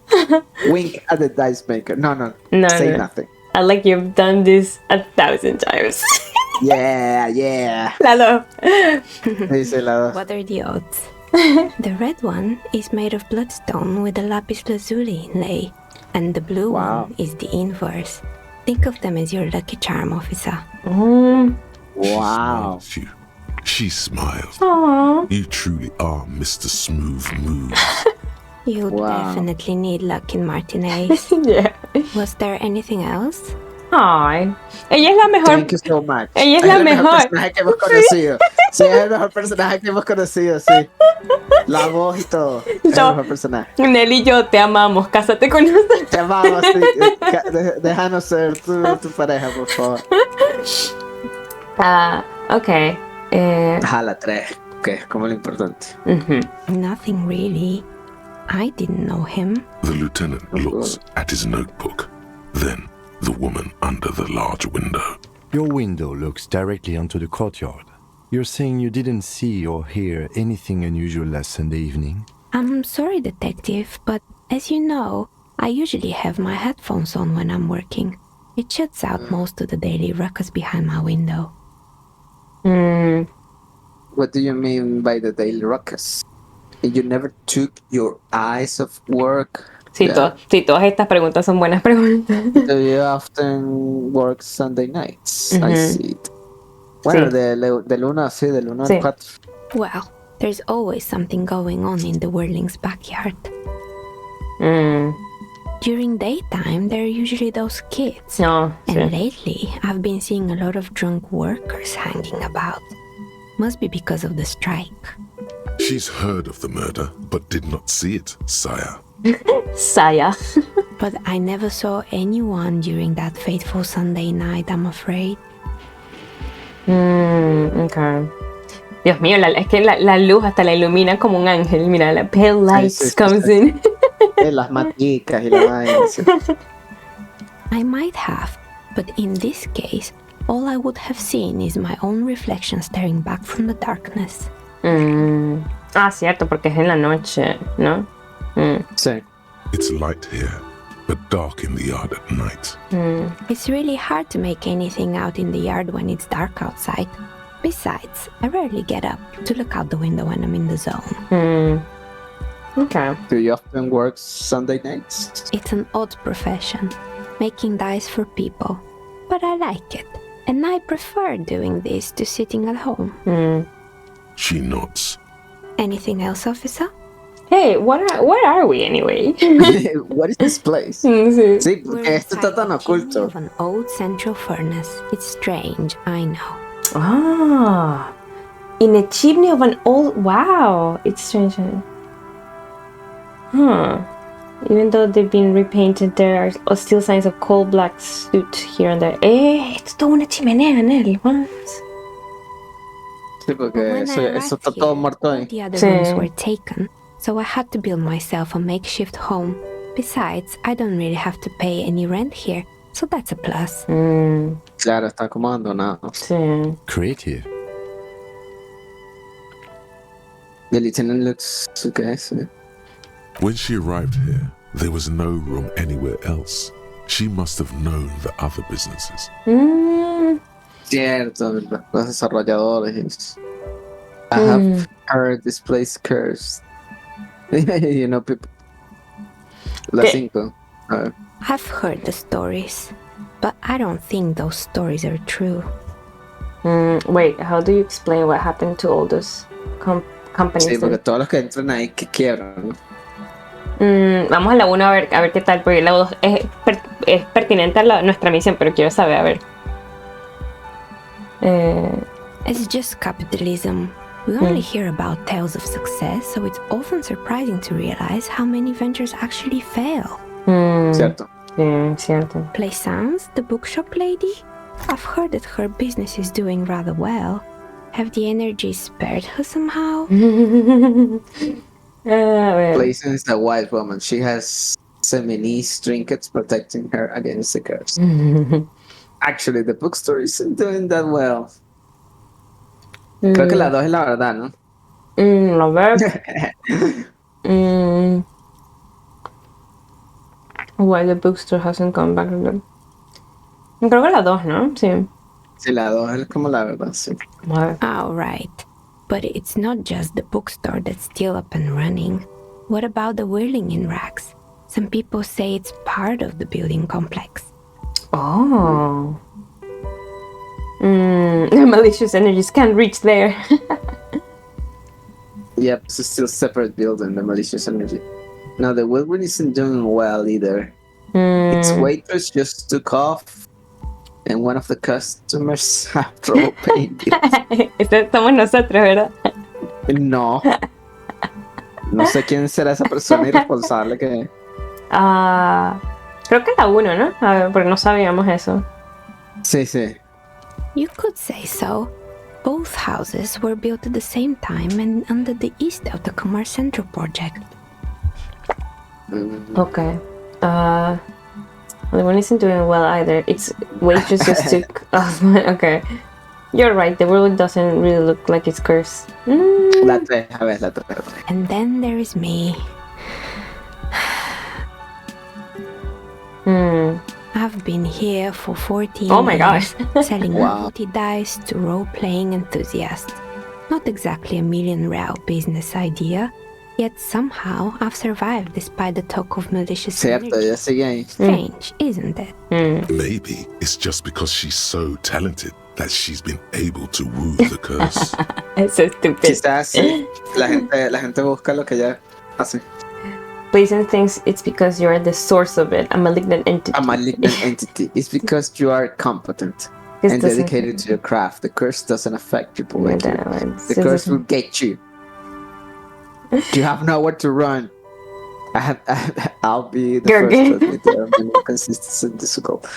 Wink at the dice maker. No. Say No. nothing. I like you've done this 1,000 times. Yeah. Lalo. Dice la dos. What are the odds? The red one is made of bloodstone with a lapis lazuli inlay, and the blue Wow. one is the inverse. Think of them as your lucky charm, officer. Wow. Smiles you. She smiles. Aww. You truly are Mr. Smooth Moves. You Wow. definitely need luck in Martinez. Yeah. Was there anything else? Ay. Ella es la mejor. Thank you so much. Ella es la el mejor. personaje que hemos conocido. Sí, es el mejor personaje que hemos conocido, sí. La voz y todo. Es el Yo- mejor personaje. Nelly y yo te amamos. Cásate con nosotros. Te amamos, sí. Déjanos ser tu pareja, por favor. Ok. Jala 3, que es como lo importante. Nothing really. I didn't know him. The lieutenant looks at his notebook. Then, the woman under the large window. Your window looks directly onto the courtyard. You're saying you didn't see or hear anything unusual last Sunday evening? I'm sorry, detective, but as you know, I usually have my headphones on when I'm working. It shuts out most of the daily ruckus behind my window. What do you mean by the daily ruckus? You never took your eyes off work? Sí, Yeah. sí, todas estas preguntas son buenas preguntas. Do you often work Sunday nights? I see it. Bueno, Sí. del 1 Sí. al 4. Well, there's always something going on in the Whirling's backyard. During daytime, there are usually those kids. No, And sí. lately, I've been seeing a lot of drunk workers hanging about. Must be because of the strike. She's heard of the murder, but did not see it, sire. Saya. But I never saw anyone during that fateful Sunday night, I'm afraid. Okay. Dios mío, es que la luz hasta la ilumina como un ángel. Mira, la pale light Sí, sí, sí, comes sí. in. Las maticas y la vaina. Sí. I might have, but in this case, all I would have seen is my own reflection staring back from the darkness. Cierto, porque es en la noche, ¿no? Sí. It's light here, but dark in the yard at night. It's really hard to make anything out in the yard when it's dark outside. Besides, I rarely get up to look out the window when I'm in the zone. Okay. Do you often work Sunday nights? It's an odd profession, making dice for people, but I like it, and I prefer doing this to sitting at home. She nods. Anything else, officer? Hey, where are we anyway? What is this place? Sí. Sí, We're porque esto está inside tan the chimney oculto. of an old central furnace. It's strange, I know. In a chimney of an old... Wow, it's strange. Even though they've been repainted, there are still signs of coal black soot here and there. Esto es toda una chimenea, Nel. What? Sí, But porque when eso I está arrived todo here, muerto all ahí. the other Sí. rooms were taken, so I had to build myself a makeshift home. Besides, I don't really have to pay any rent here, so that's a plus. Claro, está como abandonado. Sí. Creative. The lieutenant looks okay, sí. When she arrived here, there was no room anywhere else. She must have known the other businesses. Cierto, los desarrolladores. I have heard this place cursed. You know, people. La ¿Qué? 5. I've heard the stories, but I don't think those stories are true. Wait, how do you explain what happened to all those companies? Sí, porque then? todos los que entran ahí que quiebran, ¿no? Vamos a la 1 a ver qué tal, porque la 2 es pertinente a nuestra misión, pero quiero saber, a ver. It's just capitalism. We only hear about tales of success, so it's often surprising to realize how many ventures actually fail. Cierto. Sí, cierto. Plaisance, the bookshop lady? I've heard that her business is doing rather well. Have the energy spared her somehow? A ver. Playson is a wise woman. She has Semini's trinkets protecting her against the curse. Actually, the bookstore isn't doing that well. Creo que la 2 es la verdad, ¿no? A ver. Why the bookstore hasn't come back again. Creo que la 2, ¿no? Sí. Sí, la 2 es como la verdad, sí. A ver. Oh, right. But it's not just the bookstore that's still up and running. What about the whirling in racks? Some people say it's part of the building complex. Oh. Malicious energies can't reach there. Yep, it's still separate building, the malicious energy. No, the Wilbur isn't doing well either. Its waitress just took off, and one of the customers have trouble paying bills. Estamos nosotros, ¿verdad? No. No sé quién será esa persona irresponsable que... Creo que la 1, ¿no? A ver, porque no sabíamos eso. Sí, sí. You could say so. Both houses were built at the same time and under the East Delta Commerce Central project. Okay. The one isn't doing well either. Its waitress just took off. Okay. You're right, the world doesn't really look like it's cursed. La 3, a ver, la 3. And then there is me. I've been here for 14 Oh my years, gosh. selling Wow. novelty dice to role-playing enthusiasts. Not exactly a million-real business idea, yet somehow I've survived despite the talk of malicious Cierto, energy. ya sigue ahí. Strange, isn't it? Maybe it's just because she's so talented that she's been able to woo the curse. It's so stupid. Quizás sí, la gente busca lo que ella hace. Blazon thinks it's because you're the source of it, a malignant entity. A malignant entity. It's because you are competent This and doesn't- dedicated to your craft. The curse doesn't affect people like you. The This curse will doesn't- get you. You have nowhere to run. I'll be the You're first to good. admit that I'm consistency and difficult.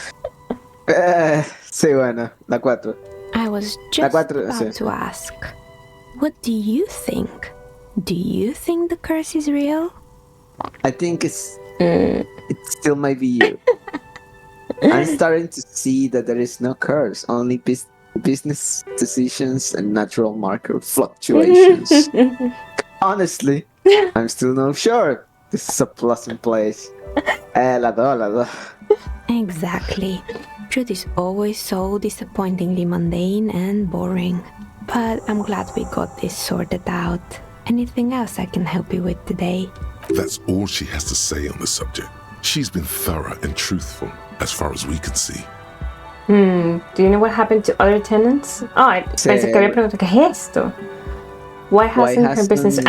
Sí, bueno, la 4. I was just cuatro, about sí. to ask, what do you think? Do you think the curse is real? I think it still might be you. I'm starting to see that there is no curse, only business decisions and natural market fluctuations. Honestly, I'm still not sure. This is a pleasant place. La 2. Exactly. Truth is always so disappointingly mundane and boring. But I'm glad we got this sorted out. Anything else I can help you with today? That's all she has to say on the subject. She's been thorough and truthful, as far as we can see. Do you know what happened to other tenants? Pensé que había preguntado, ¿qué es esto? Why hasn't her business...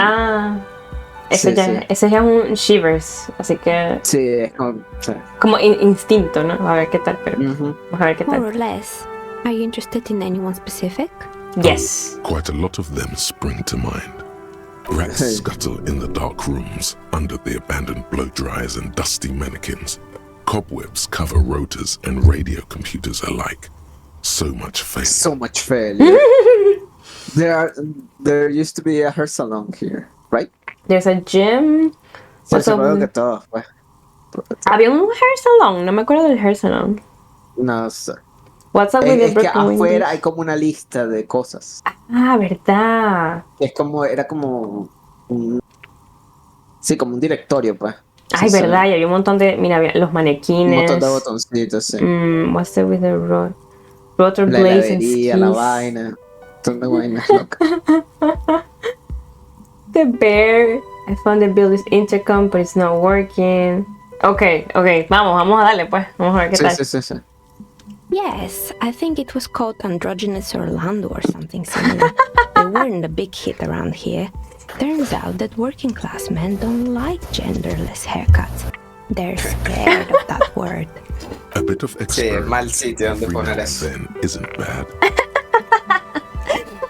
Sí, ese ya es un Shivers, así que Sí, es como... Sí. como instinto, ¿no? A ver qué tal, pero Ujú. vamos a ver qué More tal. or less. Are you interested in anyone specific? Yes. Quite a lot of them spring to mind. Rats scuttle in the dark rooms under the abandoned blow dryers and dusty mannequins. Cobwebs cover rotors and radio computers alike. So much failure. So much failure. There used to be a hair salon here, right? There's a gym. Sí, What's se up? acuerdo que todo fue. Había un hair salon, no me acuerdo del hair salon. No sé. What's up with the Es que broken afuera windows? hay como una lista de cosas. Ah, verdad. Era como un, sí, como un directorio, pues. Ay, Sí, verdad, y había un montón de, mira, había los un manequines. montón de botoncitos, sí. What's up with the rotor La blades and heladería, la skis? vaina. Un montón de vainas locas. The bear. I found the building's intercom, but it's not working. Okay, vamos a darle pues. Vamos a ver qué tal. Sí. Yes, I think it was called Androgynous Orlando or something similar. They weren't a big hit around here. Turns out that working class men don't like genderless haircuts. They're scared of that word. A bit of Sí, mal experimenting sitio donde every now poner and eso. then isn't bad.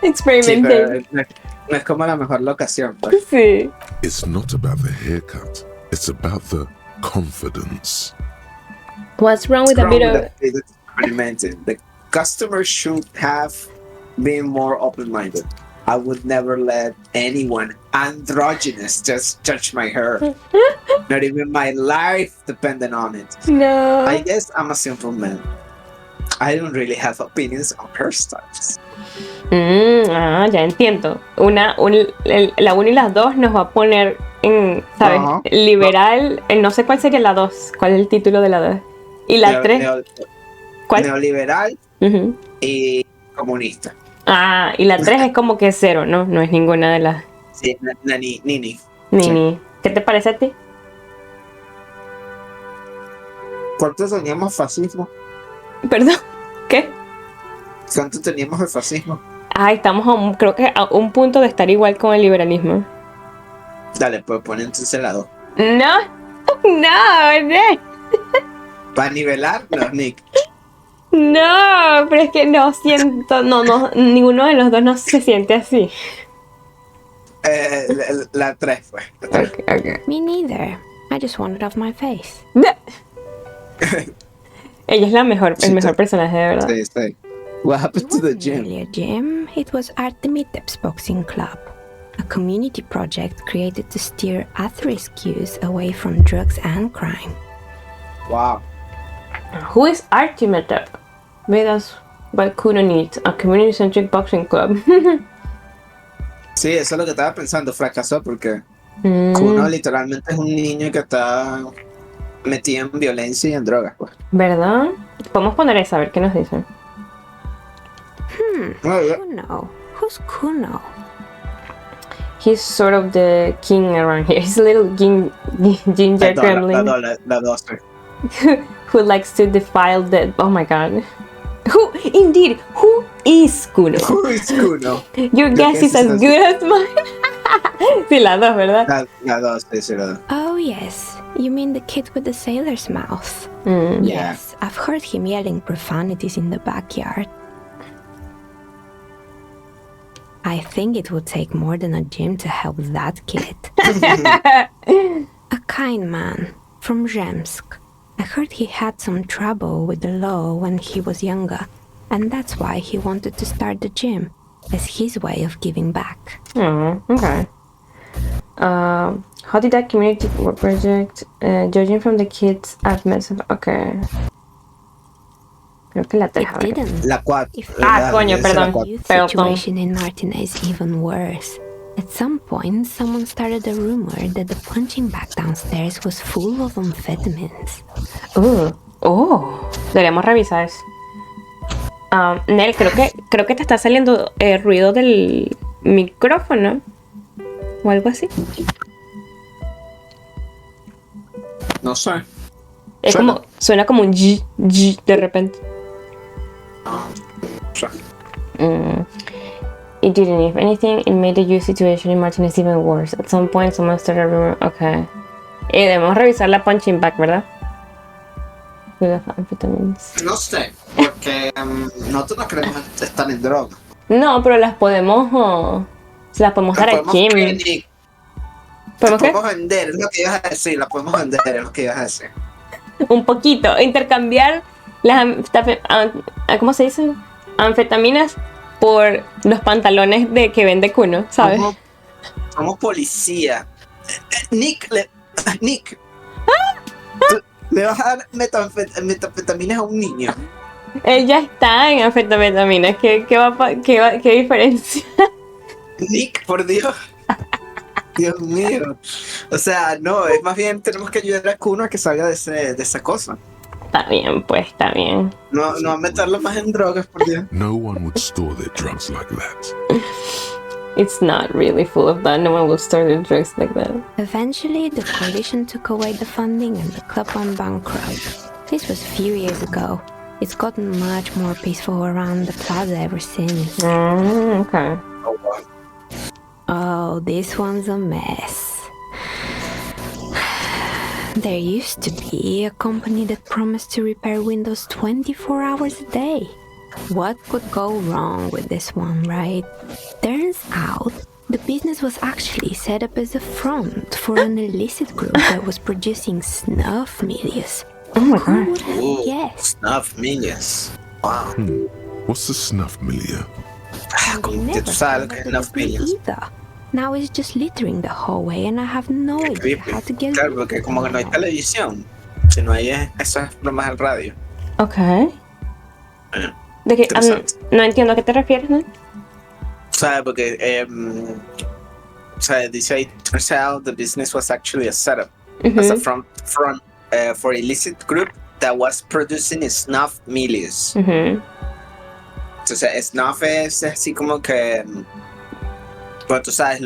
Sí, Experimenting. pero no es como la mejor locación, pues. Sí. It's not about the haircut. It's about the confidence. What's wrong with a bit of... Experimenting. The customer should have been more open-minded. I would never let anyone androgynous just touch my hair. Not even my life depended on it. No. I guess I'm a simple man. I don't really have opinions on hairstyles. Ya entiendo. La 1 y la 2 nos va a poner en, ¿sabes? Ajá. Liberal. No sé cuál sería la 2. ¿Cuál es el título de la 2? Y la 3. ¿Cuál? Neoliberal Ujú. y comunista. Ah, y la 3 es como que cero, ¿no? No es ninguna de las... Sí, Nini. Ni. ¿Qué te parece a ti? ¿Cuánto teníamos fascismo? Perdón. ¿Qué? ¿Cuánto teníamos el fascismo? Estamos creo que a un punto de estar igual con el liberalismo. Dale, pues pon entonces la 2. No. Para nivelar, no, Nick. No, pero es que no siento, no, ninguno de los dos no se siente así. La 3, pues. Okay. Me neither. I just want it off my face. Ella es el mejor personaje, de verdad. Sí. What happened to the Wasn't gym? really a gym, it was Artemiteps Boxing Club, a community project created to steer at-risk youth away from drugs and crime. Wow. Who is Artemetep? Vedas by Kunanit, a community-centric boxing club. Sí, eso es lo que estaba pensando. Fracasó porque Kuno literalmente es un niño que está metido en violencia y en drogas, pues. ¿Verdad? Podemos poner esa, a ver qué nos dicen. Kuno? Who's Kuno? He's sort of the king around here. He's a little ginger gremlin La 2. who likes to defile the... Oh my god. Who is Kuno? Who is Kuno? Your guess is as good as mine. Sí, la 2, ¿verdad? La 2, sí, la 2. Oh yes, you mean the kid with the sailor's mouth? Yeah. Yes, I've heard him yelling profanities in the backyard. I think it would take more than a gym to help that kid. A kind man from Zemsk. I heard he had some trouble with the law when he was younger, and that's why he wanted to start the gym, as his way of giving back. Okay. How did that community work project? Judging from the kids I've met. Okay. Creo que la 3. It didn't. La 4. Coño, perdón. The youth situation in Martina is even worse. At some point, someone started a rumor that the punching bag downstairs was full of amphetamines. Deberíamos revisar eso. Nel, creo que te está saliendo ruido del micrófono o algo así. No sé. Es Suena. como, suena como un G de repente. It didn't. If anything, it made the youth situation in Martinez even worse. At some point, someone started a rumor. Okay. Debemos revisar la punching bag, ¿verdad? No sé, porque nosotros no queremos estar en droga. No, pero las podemos Se la podemos dar a Kim. La podemos vender, es lo que ibas a decir, la podemos vender, es lo que ibas a decir. Un poquito, intercambiar las ¿cómo se dice? Anfetaminas por los pantalones que vende Kuno, ¿sabes? Somos policía. Nick, ¿le vas a dar metanfetaminas a un niño? Él ya está en anfetaminas. ¿Qué diferencia? Nick, por Dios. Dios mío. O sea, no, es más bien tenemos que ayudar a Kuno a que salga de esa cosa. Está bien, pues, está bien. No a meterlo más en drogas, por Dios. No one would store their drugs like that. It's not really full of that. No one will store their drugs like that. Eventually, the coalition took away the funding and the club went bankrupt. This was a few years ago. It's gotten much more peaceful around the plaza ever since. Okay. Oh, wow. Oh, this one's a mess. There used to be a company that promised to repair windows 24 hours a day. What could go wrong with this one, right? Turns out, the business was actually set up as a front for an illicit group that was producing snuff milius. Oh my Who god. would have guessed? Snuff milius. Wow. What's the snuff milieu? They Tú never sabes lo told que es us snuff milius. either. Now it's just littering the hallway and I have no idea Creepy. how to get Claro, rid porque of como que no hay them. televisión, si no hay esas bromas al radio. Okay. ¿De qué? Interesante. No entiendo a qué te refieres, ¿no? ¿Sabes? Porque, dice ahí, turns out the business was actually a setup as a front for illicit group that was producing snuff milius. Entonces, snuff es así como que, bueno, tú sabes,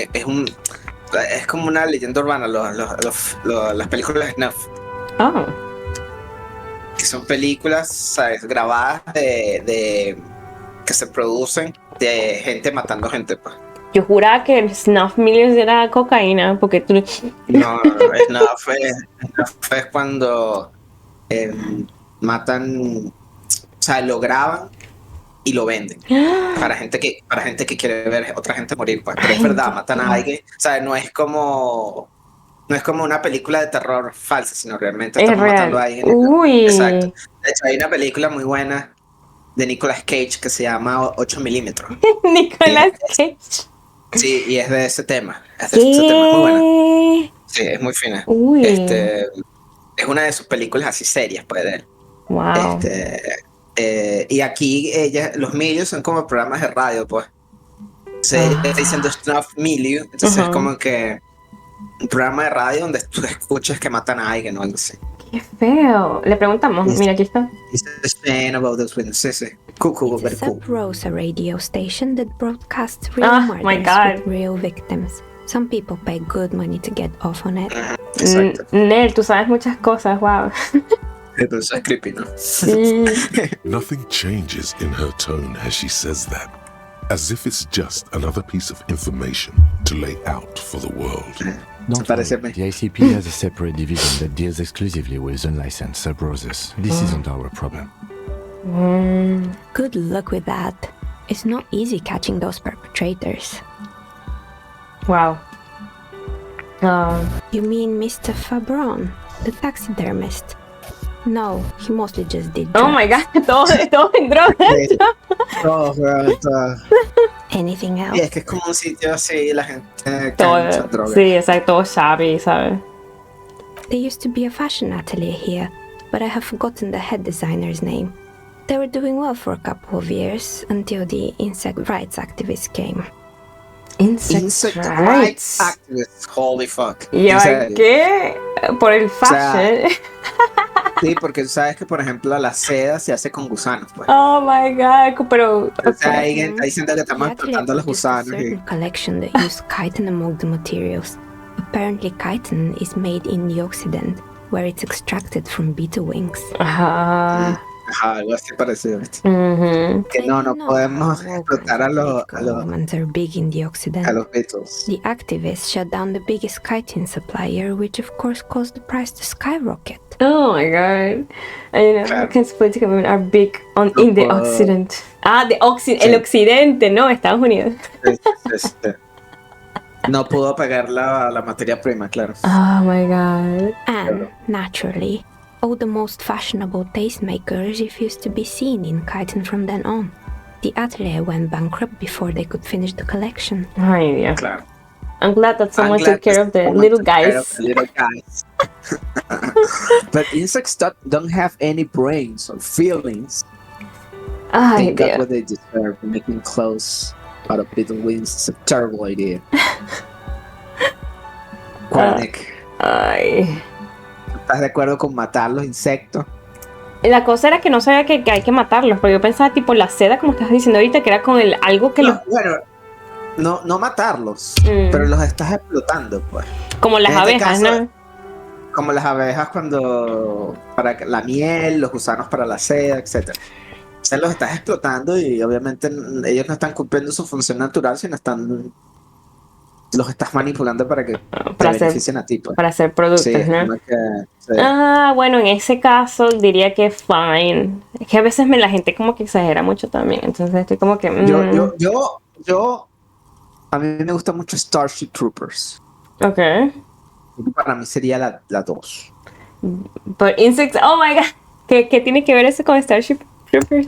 es como una leyenda urbana, las películas de snuff. Oh. Que son películas, ¿sabes? Grabadas que se producen de gente matando gente, pues. Yo juraba que el snuff milius era cocaína, porque tú... No, snuff es cuando matan, o sea, lo graban y lo venden para gente que quiere ver otra gente morir, pues. Pero es verdad, matan a alguien, o sea, no es como una película de terror falsa, sino realmente Es estamos matando a real. alguien. Uy. Exacto. De hecho, hay una película muy buena de Nicolas Cage que se llama 8 milímetros. Nicolas Cage. Sí, y es de ese tema. Es de ese tema, es muy buena. Sí, es muy fina. Uy. Es una de sus películas así serias, pues, de él. Wow. Y aquí los medios son como programas de radio, pues. Se está diciendo Snuff Milieu, entonces es como que un programa de radio donde tú escuchas que matan a alguien o algo así. Qué feo. Le preguntamos. Mira, aquí está. It's the Spain about those windows. Sí, sí. Cool, very It's cool. a Rosa radio station that broadcasts real Oh my murders God. with real victims. Some people pay good money to get off on it. Exacto. Nel, tú sabes muchas cosas. Wow. Pero eso es creepy, ¿no? Sí. Nothing changes in her tone as she says that, as if it's just another piece of information to lay out for the world. Don't parece worry, a mí. the ICP has a separate division that deals exclusively with unlicensed sub-roses. This isn't our problem. Good luck with that. It's not easy catching those perpetrators. Wow. You mean Mr. Fabron, the taxidermist? No, he mostly just did Oh drugs. my god, todo en drogas. Todo, todo. Anything Y else? es que es como un sitio así, la gente cae Todo. en muchas drogas. Sí, exacto, todo shabby, ¿sabes? There used to be a fashion atelier here, but I have forgotten the head designer's name. They were doing well for a couple of years until the insect rights activists came. Insect rights activists, holy fuck. ¿Y O sea, qué? Por el fashion. sí, porque tú sabes que, por ejemplo, la seda se hace con gusanos, pues. Oh my god, pero... O sea, okay. alguien está diciendo que The estamos atelier explotando los produced a gusanos. certain collection that used chitin among the materials. Apparently, chitin is made in the Occident, where it's extracted from beetle wings. Ajá. Ajá, algo así parecido. ¿Viste? Ujú. Que no You know podemos how explotar a los governments are big in the Occident. Beatles. The activists shut down the biggest chitin supplier, which of course caused the price to skyrocket. Oh my god. I know, Claro. because political women are big No in the puedo- Occident. Ah, Sí. el occidente, no, Estados Unidos. No pudo pagar la materia prima, claro. Oh my god. And, naturally, all the most fashionable tastemakers refused to be seen in chitin from then on. The atelier went bankrupt before they could finish the collection. Ay, Dios. Claro. I'm glad that someone I'm glad took care of the someone little took care of guys. the little guys. But insects don't have any brains or feelings. Ay, They got Dios. what they deserve. Making clothes out of beetle wings is a terrible idea. ¿Cuál, Nick? Ay. ¿Estás de acuerdo con matar los insectos? La cosa era que no sabía que hay que matarlos, porque yo pensaba tipo la seda, como estás diciendo ahorita, que era con algo que No, los... bueno, no matarlos, pero los estás explotando, pues. Como las En este abejas, caso, ¿no? Como las abejas para la miel, los gusanos para la seda, etcétera. O sea, los estás explotando y obviamente ellos no están cumpliendo su función natural, sino los estás manipulando para que te beneficien a ti, pues. Para hacer productos, Sí, es ¿no? como que, sí. Ah, bueno, en ese caso diría que fine. Es que a veces la gente como que exagera mucho también, entonces estoy como que... Yo, a mí me gusta mucho Starship Troopers. Ok. Para mí sería la 2. But insects, oh my god. ¿Qué tiene que ver eso con Starship Troopers?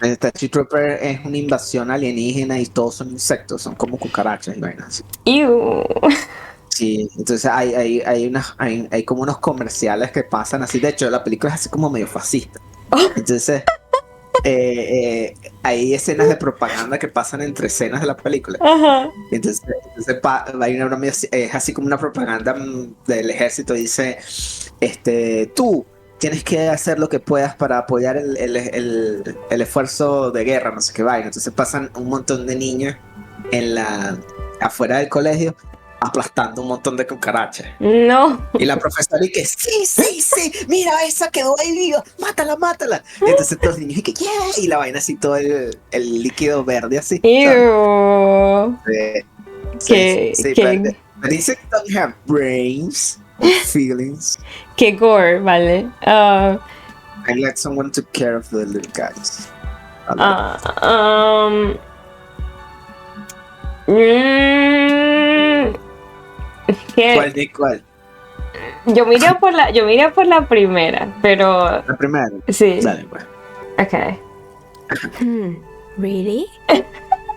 Starship Trooper es una invasión alienígena y todos son insectos, son como cucarachas y vainas así. Ew. Sí, entonces hay como unos comerciales que pasan así. De hecho, la película es así como medio fascista. Entonces, hay escenas de propaganda que pasan entre escenas de la película. Ajá. Entonces hay una broma, es así como una propaganda del ejército. Dice, tú tienes que hacer lo que puedas para apoyar el esfuerzo de guerra, no sé qué vaina. Entonces pasan un montón de niños afuera del colegio aplastando un montón de cucarachas. No. Y la profesora dice, sí, mira, esa quedó ahí viva, mátala. Entonces todos los niños dicen, yeah, y la vaina así, todo el líquido verde así. Ew. Sí, but insects don't have brains or feelings. Qué gore, vale. I let someone took care of the little guys. ¿Cuál? Yo miré por la primera, pero... La primera. Sí. Dale, pues. Okay. Really?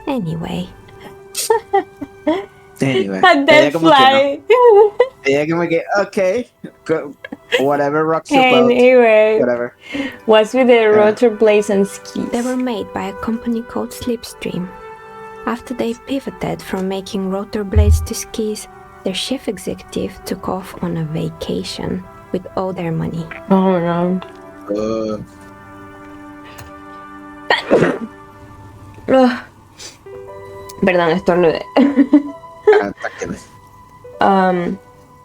Anyway. And then fly. Ella como que, okay, whatever rocks your boat. Anyway, Whatever. what's with the rotor blades and skis? They were made by a company called Slipstream. After they pivoted from making rotor blades to skis, their chief executive took off on a vacation with all their money. Oh no. Perdón, estornudé.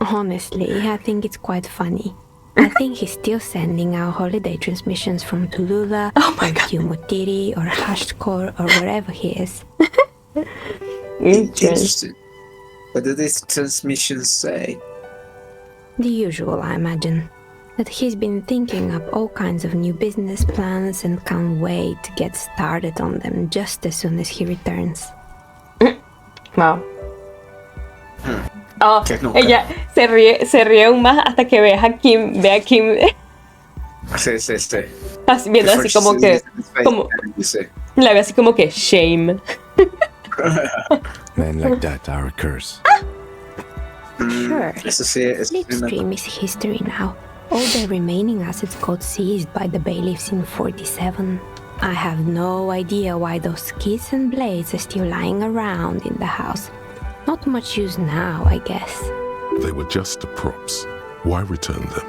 Honestly, I think it's quite funny. I think he's still sending out holiday transmissions from Tulula or Kiumutiri or Hashkor or wherever he is. Interesting. What do these transmissions say? The usual, I imagine. That he's been thinking up all kinds of new business plans and can't wait to get started on them just as soon as he returns. Wow. Oh, Que nunca. ella se ríe aún más hasta que ve a Kim, Sí. así, viendo así como que, la ve así como que shame. Men like that are a curse. Sure. Eso sí, es Slipstream is history now. All the remaining assets got seized by the bailiffs in 47. I have no idea why those skis and blades are still lying around in the house. Not much use now, I guess. They were just the props. Why return them?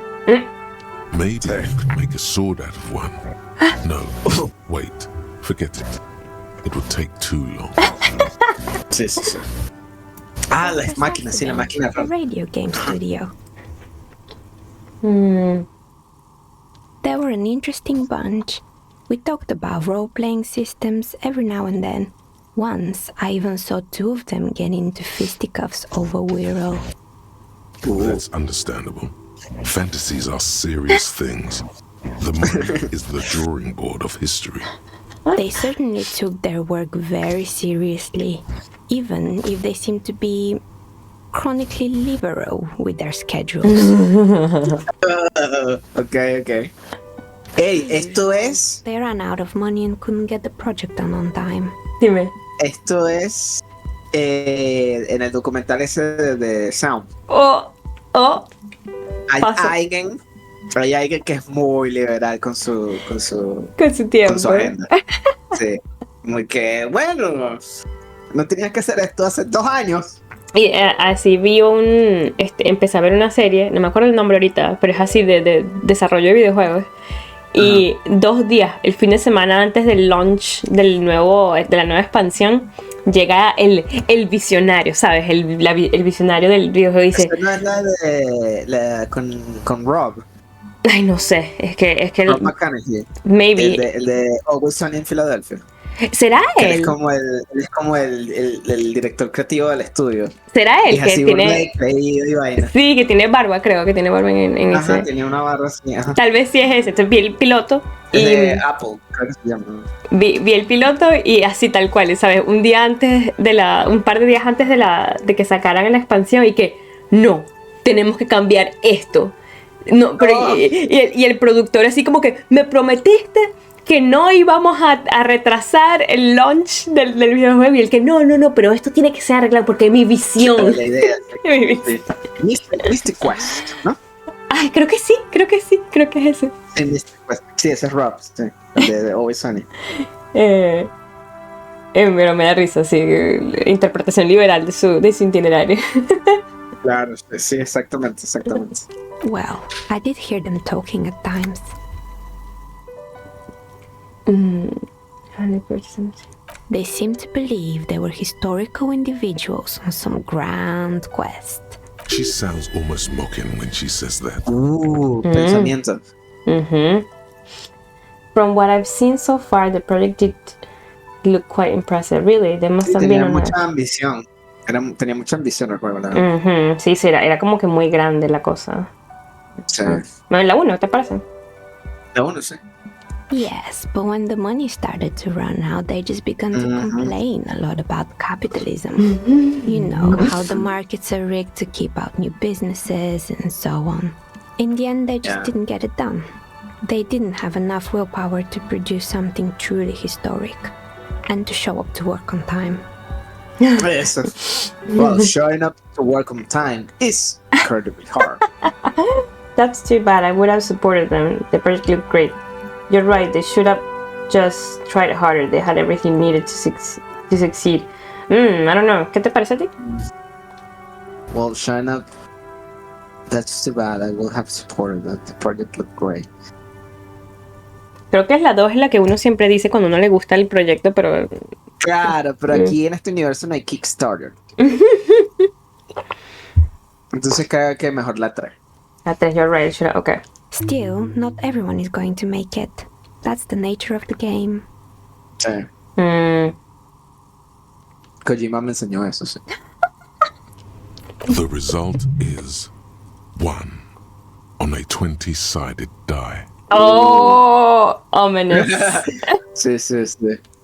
Maybe you could make a sword out of one. No, wait, forget it. It would take too long. Sí. Ah, las máquinas, sí, la máquina. A radio game studio. There were were an interesting bunch. We talked about role-playing systems every now and then. Once, I even saw two of them get into fisticuffs over Wirral. That's understandable. Fantasies are serious things. The mind is the drawing board of history. They certainly took their work very seriously, even if they seemed to be chronically liberal with their schedules. Ok. Ey, esto es... They ran out of money and couldn't get the project done on time. Dime. Esto es en el documental ese de Sound. Oh. Hay Pasa. alguien que es muy liberal con su tiempo. con su agenda. Sí. Muy que, bueno, no tenías que hacer esto hace 2 años. Y así vi empecé a ver una serie, no me acuerdo el nombre ahorita, pero es así de desarrollo de videojuegos. Y 2 días, el fin de semana antes del launch de la nueva expansión, llega el visionario, ¿sabes? El visionario del videojuego dice... Esa no es la con Rob. Ay, no sé, es que Rob McConaughey. maybe... El de Always Sunny en Filadelfia. ¿Será Él él? es como el director creativo del estudio. ¿Será él Es que así, tiene... creído y vaina. Sí, que tiene barba, creo que tiene barba en Ajá, ese... tenía una barra así. Ajá. Tal vez sí es ese. Entonces vi el piloto Es y de Apple, creo que se llama. vi el piloto y así tal cual, ¿sabes? Un par de días antes de que sacaran la expansión y que no, tenemos que cambiar esto. No, pero y el productor así como que me prometiste que no íbamos a retrasar el launch del videojuego y el que no, pero esto tiene que ser arreglado porque es mi visión. La idea. Mi visión. Mystic Quest, ¿no? Ay, creo que es ese. Sí, Mystic Quest. Sí, ese es Rob, sí, el de Always Sunny. Pero me da risa, sí, interpretación liberal de su itinerario. Claro, sí, exactamente. Well, I did hear them talking at times. 100%. They seemed to believe they were historical individuals on some grand quest. She sounds almost mocking when she says that. Pensamiento. From what I've seen so far, the project did look quite impressive. Really, they must have Tenía been mucha ambición. Tenía mucha ambición el juego, la verdad. Sí, era como que muy grande la cosa. Sí. Bueno, la 1, ¿te parece? La uno, sí. Yes, but when the money started to run out, they just began to complain a lot about capitalism. You know, how the markets are rigged to keep out new businesses and so on. In the end, they just didn't get it done. They didn't have enough willpower to produce something truly historic and to show up to work on time. Eso. Well, showing up to work on time is incredibly hard. That's too bad. I would have supported them. The project looked great. You're right. They should have just tried harder. They had everything needed to succeed. I don't know. ¿Qué te parece a ti? Well, showing up, that's too bad. I will have supported that. The project looked great. Creo que es la 2 es la que uno siempre dice cuando uno le gusta el proyecto, pero... Claro, pero aquí en este universo no hay Kickstarter. Entonces creo que mejor la 3. La 3, you're right. Okay. Still, not everyone is going to make it. That's the nature of the game. Sí. Kojima me enseñó eso, sí. The result is 1 on a 20-sided die. Oh, ominous. Sí.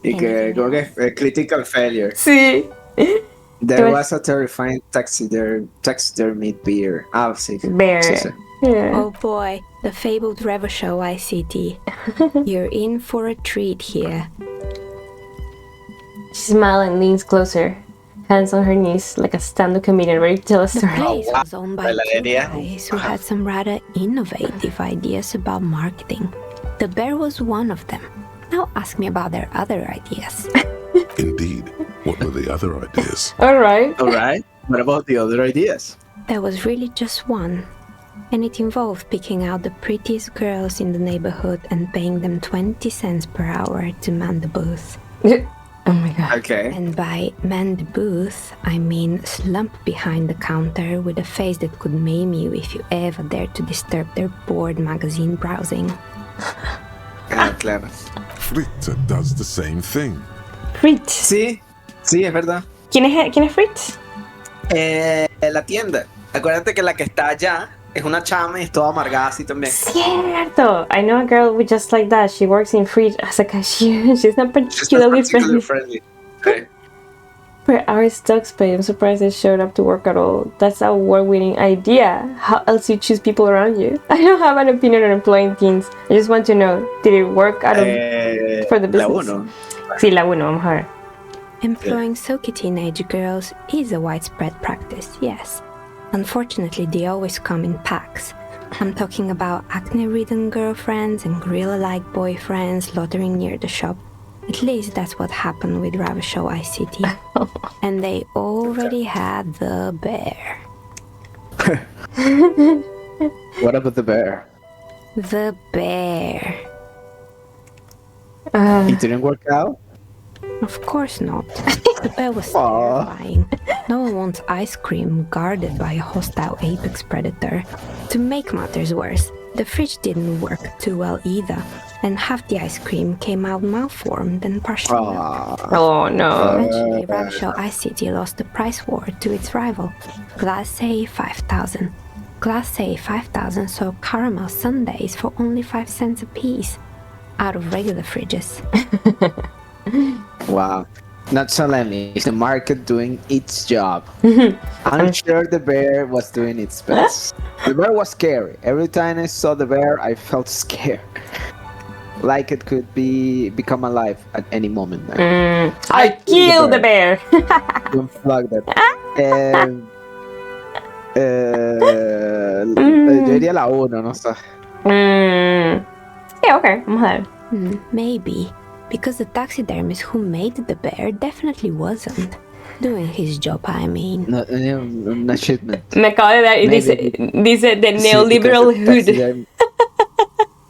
Y que como que critical failure. Sí. There was a terrifying taxidermy bear. Ah, sí. Bear. Sí. Yeah. Oh boy, the fabled Revo Show ICT. You're in for a treat here. She smiles and leans closer, hands on her knees like a stand-up comedian ready to tell a The story. place was owned by two Valeria. guys who had some rather innovative ideas about marketing. The bear was one of them. Now ask me about their other ideas. Indeed. What were the other ideas? All right. Alright. What about the other ideas? There was really just one. And it involved picking out the prettiest girls in the neighborhood and paying them 20 cents per hour to man the booth. Oh my god. Okay. And by man the booth, I mean slump behind the counter with a face that could maim you if you ever dared to disturb their bored magazine browsing. Ah, claro. Fritte does the same thing. Fritz. Sí, es verdad. ¿Quién es Fritz? La tienda. Acuérdate que la que está allá es una chama y es toda amargada así también. Cierto. I know a girl with just like that. She works in Fritz as a cashier. She's not particularly friendly. Sí. For our stocks pay, I'm surprised they showed up to work at all. That's a award-winning idea. How else you choose people around you? I don't have an opinion on employing teens. I just want to know, did it work out for the La business? 1. Sí, la 1, vamos a ver. Employing sulky teenage girls is a widespread practice, yes. Unfortunately, they always come in packs. I'm talking about acne-ridden girlfriends and gorilla-like boyfriends loitering near the shop. At least that's what happened with Ravashow ICT. And they already had the bear. What about the bear? The bear. It didn't work out? Of course not. The bear was terrifying. No one wants ice cream guarded by a hostile apex predator. To make matters worse, the fridge didn't work too well either, and half the ice cream came out malformed and partially melted. Oh no. Eventually, Ravashow ICT lost the price war to its rival, Class A 5000. Class A 5000 sold caramel sundaes for only 5 cents a piece, out of regular fridges. Wow. Not solemnly. Is the market doing its job? I'm sure the bear was doing its best. The bear was scary. Every time I saw the bear, I felt scared. Like it could become alive at any moment. I killed the bear. Don't flag that. Yo diría la 1, no sé. Yeah, okay, vamos a ver. Maybe, because the taxidermist who made the bear definitely wasn't doing his job, I mean. No, un achievement. Me acabo de dar y dice the Neoliberal Hood.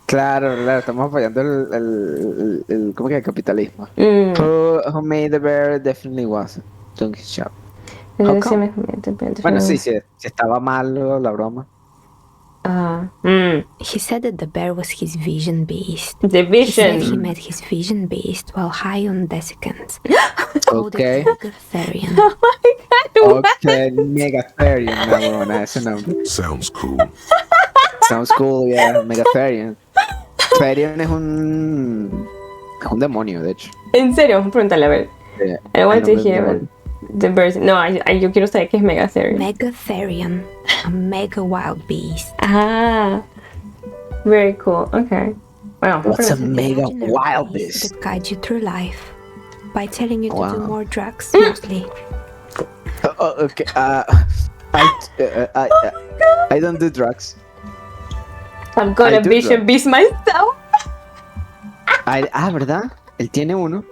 Claro, estamos apoyando el ¿cómo que el capitalismo? Who made the bear definitely wasn't doing his job. How come? Bueno, sí, estaba malo la broma. He said that the bear was his vision beast. The He said vision. he met his vision beast while high on desiccants. Okay. Therian. Oh my god. Okay, Megatherium, la broma, ese nombre. Sounds cool. Sounds cool, yeah, Megatherium. Therium es un demonio, de hecho. En serio, vamos a preguntarle a ver. Yeah, I want to el nombre hear del the birds. No, yo quiero saber qué es Megatherium. Megatherian, a mega wild beast. Ah, very cool. Okay. Wow. What's a mega Imaginary wild beast beast? that guides you through life by telling you to do Wow. more drugs, mostly. Oh, okay. I don't do drugs. I'm gonna I do vision that. beast myself. ¿Verdad? Él tiene uno.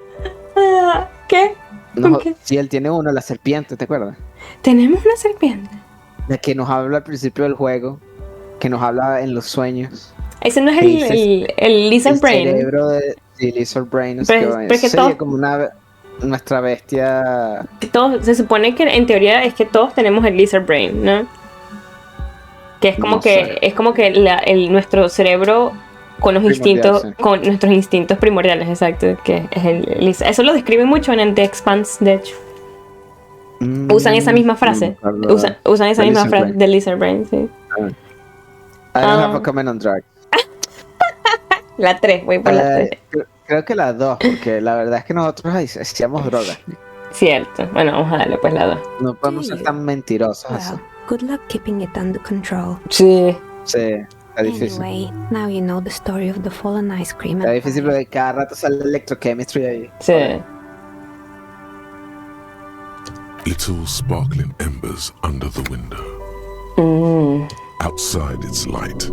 ¿Qué? No, ¿Qué? sí, él tiene uno, la serpiente, ¿te acuerdas? Tenemos una serpiente. La que nos habla al principio del juego, que nos habla en los sueños. Ese no es Sí, el Lizard El Brain. cerebro de Lizard Brain. No sé Pero- qué pero es que sería todo- como nuestra bestia. Que todos, se supone que en teoría es que todos tenemos el Lizard Brain, ¿no? Que es como No que sé. es como que nuestro cerebro con los Primordial, instintos, sí. con nuestros instintos primordiales, exacto, que es el Lizard. Eso lo describe mucho en The Expanse, de hecho. Usan esa misma frase. no me acuerdo Usan esa del misma Lizard frase Brain. del Lizard Brain, sí. I don't have a comment on drag. La 3, voy por la 3. Creo que la 2, porque la verdad es que nosotros hacíamos drogas. Cierto. Bueno, vamos a darle pues la 2. No podemos ser tan mentirosos así. Well, good luck keeping it under control. Sí. Sí, está difícil. Anyway, now you know the story of the fallen ice cream. Está and difícil porque cada rato sale electrochemistry ahí. Sí. Little sparkling embers under the window. Outside it's light.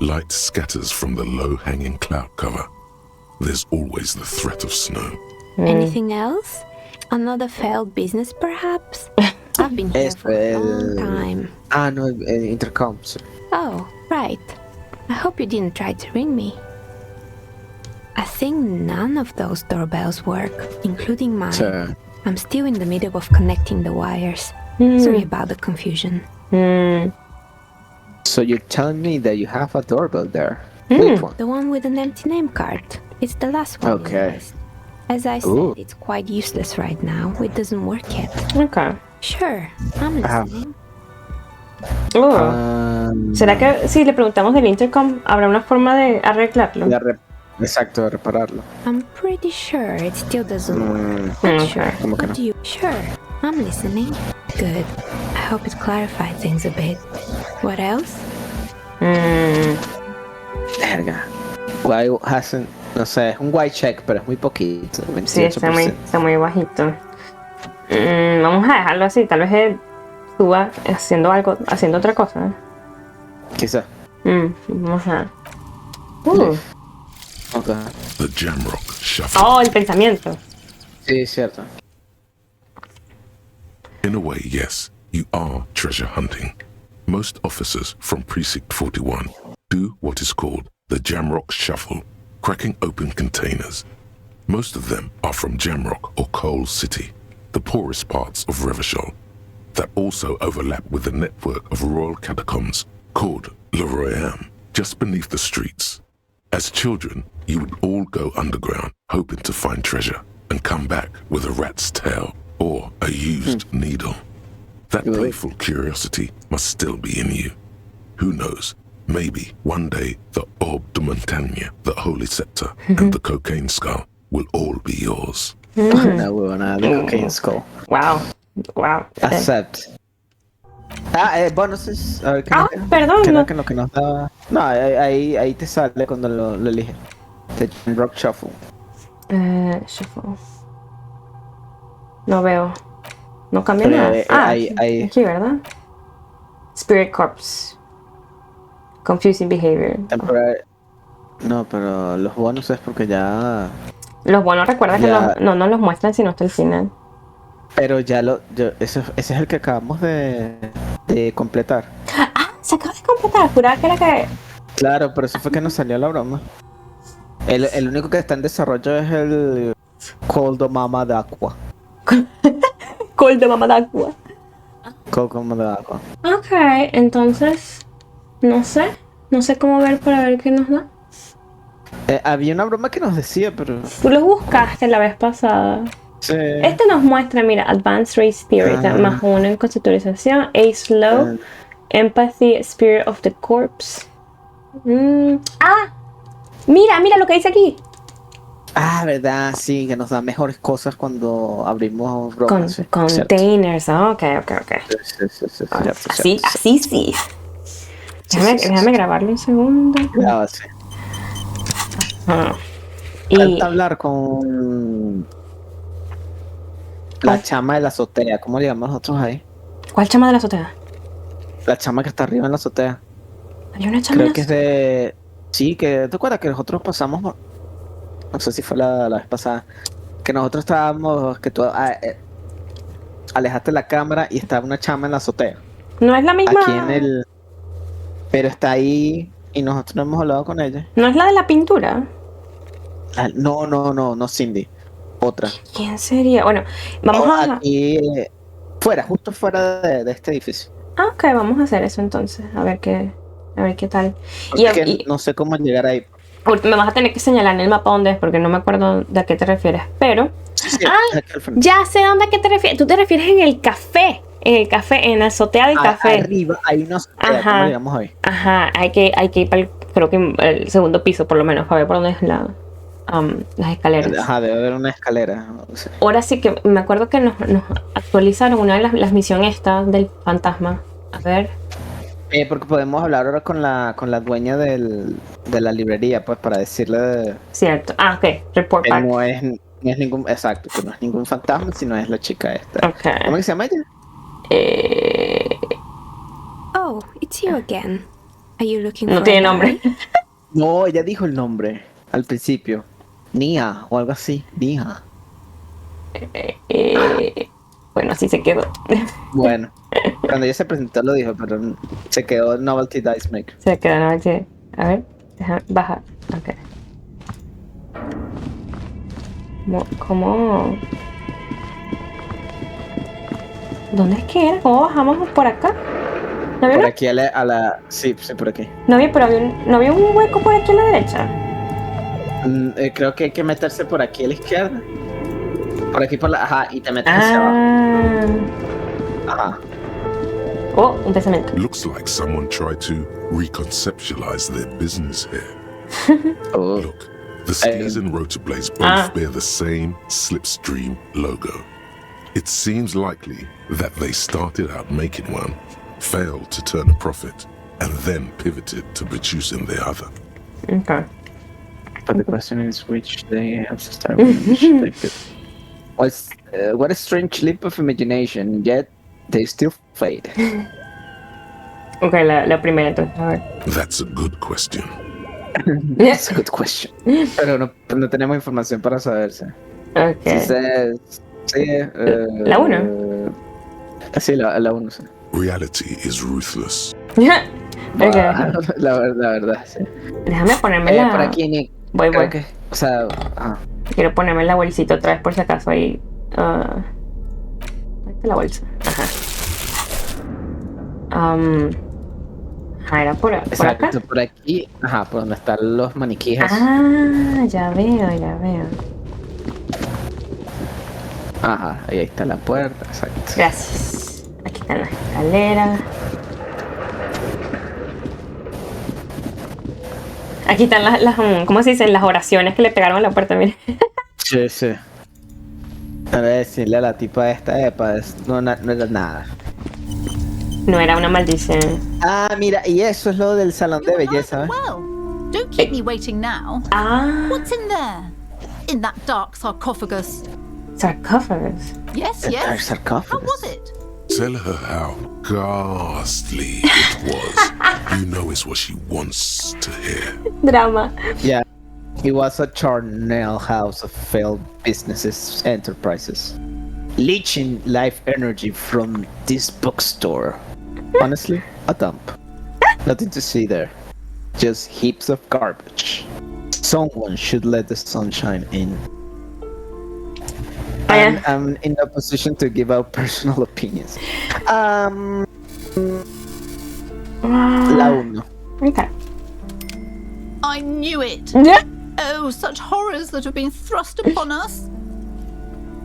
Light scatters from the low-hanging cloud cover. There's always the threat of snow. Anything else? Another failed business, perhaps? I've been here for a long time. No, el intercom. Sí. Oh, right. I hope you didn't try to ring me. I think none of those doorbells work, including mine. Sí. I'm still in the middle of connecting the wires. Sorry about the confusion. So you're telling me that you have a doorbell there? Which one? The one with an empty name card. It's the last one. Okay. On the list. As I said, Ooh. it's quite useless right now. It doesn't work yet. Ok. Sure, I'm listening. ¿Será que si le preguntamos del intercom habrá una forma de arreglarlo? Exacto, de repararlo. I'm pretty sure it still doesn't work. But sure. ¿Cómo que no? What do you? Sure, I'm listening. Good. I hope it clarified things a bit. What else? Verga. Why hasn't... No sé, es un white check, pero es muy poquito. 28%. Sí, está muy bajito. Vamos a dejarlo así. Tal vez él suba haciendo otra cosa. Quizá. Vamos a ver. Okay. The Jamrock Shuffle. Oh, el pensamiento. Sí, cierto. In a way, yes, you are treasure hunting. Most officers from Precinct 41 do what is called the Jamrock Shuffle, cracking open containers. Most of them are from Jamrock or Coal City, the poorest parts of Revachol, that also overlap with the network of royal catacombs called Le Royaume, just beneath the streets. As children, you would all go underground, hoping to find treasure, and come back with a rat's tail or a used needle. That playful curiosity must still be in you. Who knows? Maybe one day the Orbe de Montagne, the Holy Scepter, and the Cocaine Skull will all be yours. Una huevona de Cocaine Skull. Wow. Accept. Bonuses. A ver qué nos queda. Perdón. Creo No. que lo que nos da. No, ahí te sale cuando lo eliges. The Rock Shuffle. Shuffle. No veo. No cambia Pero, nada. ahí. Aquí, ¿verdad? Spirit Corpse. Confusing Behavior. Temporary. No, pero los bonus es porque ya. Los buenos, recuerda Ya. que no nos los muestran sino hasta el final. Pero ya ese es el que acabamos de completar. Se acaba de completar. Juraba que era que... Claro, pero eso fue que nos salió la broma. El único que está en desarrollo es el Coldo Mama de Aqua. Cold de mamá de agua. Coldo Mama de Aqua. Ok, entonces... No sé cómo ver para ver qué nos da. Había una broma que nos decía, pero... Tú los buscaste la vez pasada. Sí. Este nos muestra, mira, Advanced Race Spirit, más uno en conceptualización, A Slow, Empathy, Spirit of the Corpse. Mira lo que dice aquí. Verdad, sí, que nos da mejores cosas cuando abrimos bromas. Sí, Containers, ok. sí, Así sí. Déjame grabarlo un segundo. Claro, sí. Y Falta hablar con la chama de la azotea. ¿Cómo le llamamos nosotros ahí? ¿cuál chama de la azotea? La chama que está arriba en la azotea. Hay una chama. Creo que es de... Sí, que ¿te acuerdas que nosotros pasamos por... No sé si fue la vez pasada. Que nosotros estábamos... Que tú alejaste la cámara y estaba una chama en la azotea. No es la misma. Aquí en el... Pero está ahí y nosotros no hemos hablado con ella. No es la de la pintura. No, Cindy. Otra. ¿Quién sería? Bueno, vamos a... Aquí... justo fuera de este edificio. Ok, vamos a hacer eso entonces. A ver qué tal. Porque no sé cómo llegar ahí. Me vas a tener que señalar en el mapa dónde es, porque no me acuerdo de a qué te refieres. Pero... Sí, aquí al frente. Ya sé dónde a qué te refieres. Tú te refieres en el café. En la azotea del café. Arriba hay una azotea. ¿Cómo llegamos ahí? Ajá, hay que ir para creo que el segundo piso por lo menos, para ver por dónde es las escaleras. Ajá, debe haber una escalera. No sé. Ahora sí que me acuerdo que nos actualizaron una de las misiones estas del fantasma. A ver. Porque podemos hablar ahora con la dueña de la librería, pues, para decirle Cierto. Ok. Report que back. no es ningún... Exacto, que no es ningún fantasma, sino es la chica esta. Okay. ¿Cómo que se llama ella? Oh, it's you again. Are you looking No for tiene a nombre. guy? No, ella dijo el nombre al principio. Nia, o algo así. Nia. Bueno, así se quedó. Bueno, cuando ella se presentó lo dijo, pero se quedó Novelty Dice Maker. Se quedó, ¿no? Sí. A ver, déjame bajar. Ok. ¿Cómo? ¿Dónde es que era? ¿Cómo bajamos por acá? ¿No había, Por una- aquí sí, por aquí. no había un hueco por aquí a la derecha? Creo que hay que meterse por aquí a la izquierda. Por aquí ajá, y te metes hacia abajo. Ajá. Oh, un pensamiento. Looks like someone tried to reconceptualize their business here. Oh. Look, the skis and rotorblades both bear the same slipstream logo. It seems likely that they started out making one, failed to turn a profit, and then pivoted to producing the other. Okay. But the question is which they have to start with. Which they could. What a strange leap of imagination, yet they still fade. Ok, la primera entonces, a ver. That's a good question. That's a good question. Pero no tenemos información para saberse. Ok. ¿La 1? Sí, la 1, sí. Reality is ruthless. Ok. La verdad, sí. Déjame ponerme la... Por aquí, Nick. Voy. Okay. O sea, Quiero ponerme la bolsita otra vez por si acaso ahí. Ahí está la bolsa. Ajá. Era por acá. Exacto, por aquí. Ajá, por donde están los maniquíes. Ya veo. Ajá, ahí está la puerta, exacto. Gracias. Aquí están las escaleras. Aquí están las ¿cómo se dicen? Las oraciones que le pegaron a la puerta, mire. Sí. A ver, decirle a la tipa esta, no era nada. No era una maldición. Mira, y eso es lo del salón de belleza, ¿ves? Well, don't keep me waiting now. What's in there? In that dark sarcophagus? Sarcophagus? Yes. Dark sarcophagus. How was it? Tell her how ghastly it was. You know it's what she wants to hear. Drama. Yeah, it was a charnel house of failed businesses, enterprises, leeching life energy from this bookstore. Honestly, a dump. Nothing to see there. Just heaps of garbage. Someone should let the sunshine in. I'm in a position to give out personal opinions. La 1. Okay. I knew it. Yeah. Oh, such horrors that have been thrust upon us.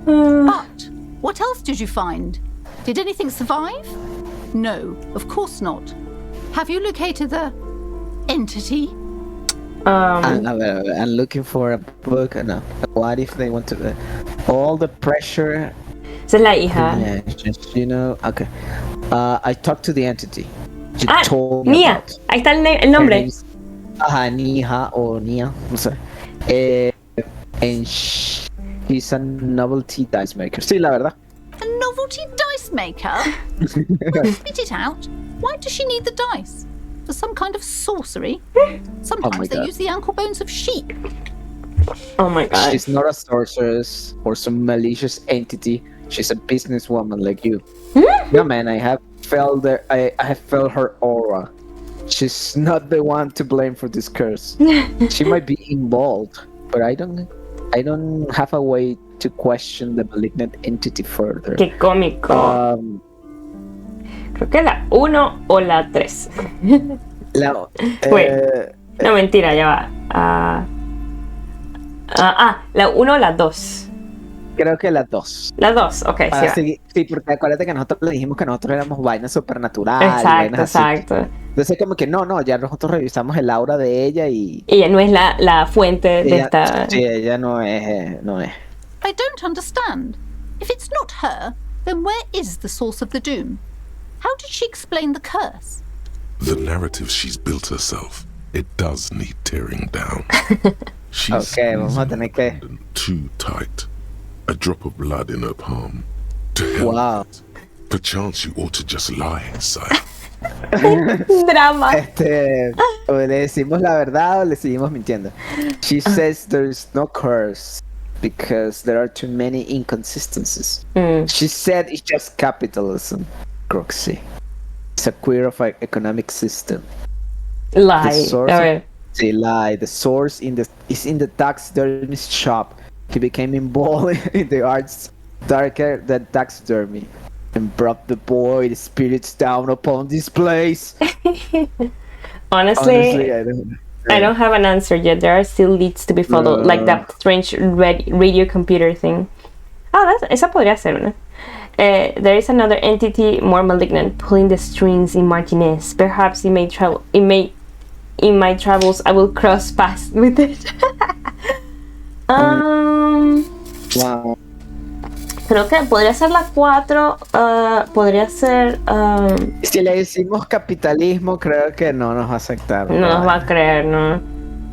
But what else did you find? Did anything survive? No, of course not. Have you located the entity? I'm looking for a book. No. What if they want to? All the pressure. Esa es la hija. Yeah, just, okay. I talked to the entity. She told me Nia. about. Ahí está el nombre. Ajá, Nia o Nia, no sé. And she's a novelty dice maker. Sí, la verdad. A novelty dice maker? Spit it out. Why does she need the dice? For some kind of sorcery? Sometimes they use the ankle bones of sheep. Oh my god. She's not a sorceress or some malicious entity. She's a businesswoman like you. No man, I have felt her aura. She's not the one to blame for this curse. She might be involved, but I don't have a way to question the malignant entity further. Qué cómico. Creo que la 1 o la 3. No, mentira, ya va. La 1 o la 2. Creo que la 2. La 2, ok. Sí, porque acuérdate que nosotros le dijimos que nosotros éramos vainas supernaturales. Exacto. Entonces como que no, ya nosotros revisamos el aura de ella y... Ella no es la fuente de esta... Sí, ella no es. I don't understand. If it's not her, then where is the source of the doom? How did she explain the curse? The narrative she's built herself, it does need tearing down. She's vamos a tener que... too tight. A drop of blood in her palm. To hell. Wow. Perchance you ought to just lie, sire. Drama. O le decimos la verdad o le seguimos mintiendo. She says there's no curse because there are too many inconsistencies. She said it's just capitalism, Croxy. It's a queer of an economic system. Lie. They lie. The source is in the taxidermist shop. He became involved in the arts darker than taxidermy. and brought the void spirits down upon this place. Honestly, I don't have an answer yet. There are still leads to be followed, like that strange radio computer thing. Oh, esa podría ser una. There is another entity more malignant pulling the strings in Martinez. Perhaps in my travels I will cross paths with it. Wow. Creo que podría ser la 4. Podría ser. Si le decimos capitalismo, creo que no nos va a aceptar. No nos va a creer, ¿no?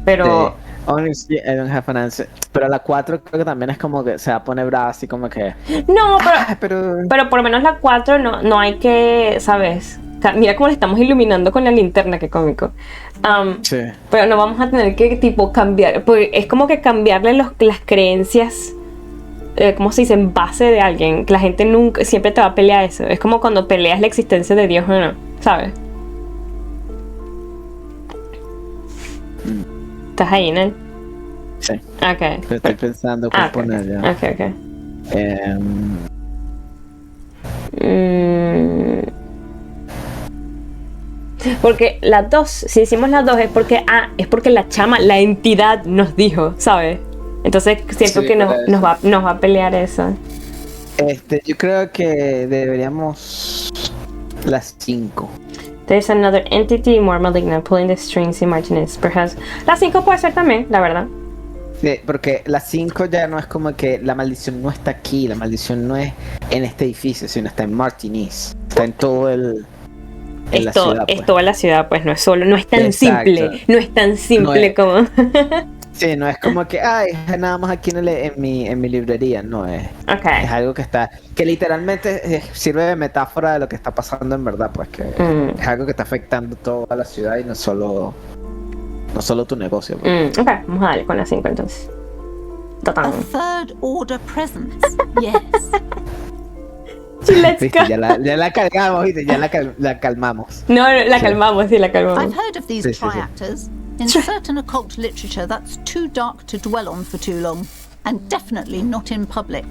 Pero. Sí. Honestly, I don't have an answer. Pero la 4 creo que también es como que se va a poner brava, así como que. No, pero por lo menos la 4 no hay que, ¿sabes? Mira cómo le estamos iluminando con la linterna, qué cómico. Sí. Pero no vamos a tener que, tipo, cambiar. Porque es como que cambiarle las creencias. ¿Cómo se dice? En base de alguien. Que la gente nunca, siempre te va a pelear eso. Es como cuando peleas la existencia de Dios o no, ¿sabes? ¿Estás ahí, Nel? Sí. Ok. Pero estoy pensando qué poner ya. Ok. Porque la 2, si decimos la 2 es porque la chama, la entidad nos dijo, ¿sabes? Entonces siento que nos va a pelear eso. Yo creo que deberíamos las 5. There's another entity more malignant pulling the strings in Martinez. Perhaps. La 5 puede ser también, la verdad. Sí, porque la 5 ya no es como que la maldición no está aquí, la maldición no es en este edificio, sino está en Martinez. Está en todo el... Es toda la ciudad, pues no es tan Exacto. simple. No es tan simple como... Sí, no es como que, nada más aquí en mi librería, no es. Okay. Es algo que está, que literalmente sirve de metáfora de lo que está pasando en verdad, pues que es algo que está afectando toda la ciudad y no solo tu negocio. Pues. Ok, vamos a darle con la 5 entonces. A third order presence, yes. Let's ¿Viste? go. Ya la cargamos, ¿viste? Ya la calmamos. No, la calmamos, sí, la calmamos. I've heard of these triactors. In certain occult literature, that's too dark to dwell on for too long. And definitely not in public.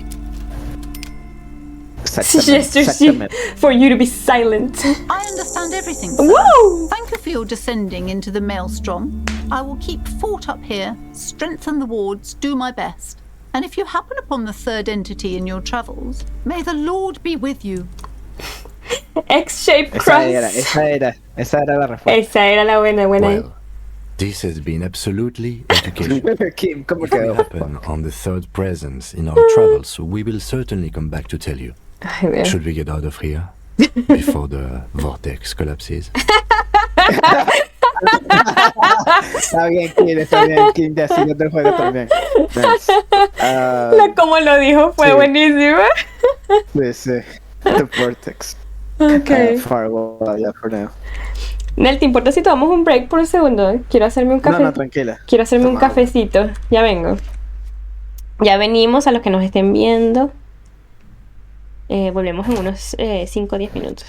Exactamente. For you to be silent. I understand everything, sir. Whoa! Thank you for your descending into the maelstrom. I will keep fort up here, strengthen the wards, do my best. And if you happen upon the third entity in your travels, may the Lord be with you. X-shaped cross. Esa era la respuesta. Esa era la buena. Well, this has been absolutely educational. Kim, ¿cómo If it quedó? happen on the third presence in our travels, we will certainly come back to tell you. Ay, Should we get out of here before the vortex collapses? Está bien, Kim, ya siguiendo el juego también. Nice. Como lo dijo fue buenísimo. Sí. The vortex. Ok. Farewell, yeah, for now. Nel, ¿te importa si tomamos un break por un segundo? Quiero hacerme un café. No, tranquila. Quiero hacerme un cafecito. Ya vengo. Ya venimos a los que nos estén viendo. Volvemos en unos 5 o 10 minutos.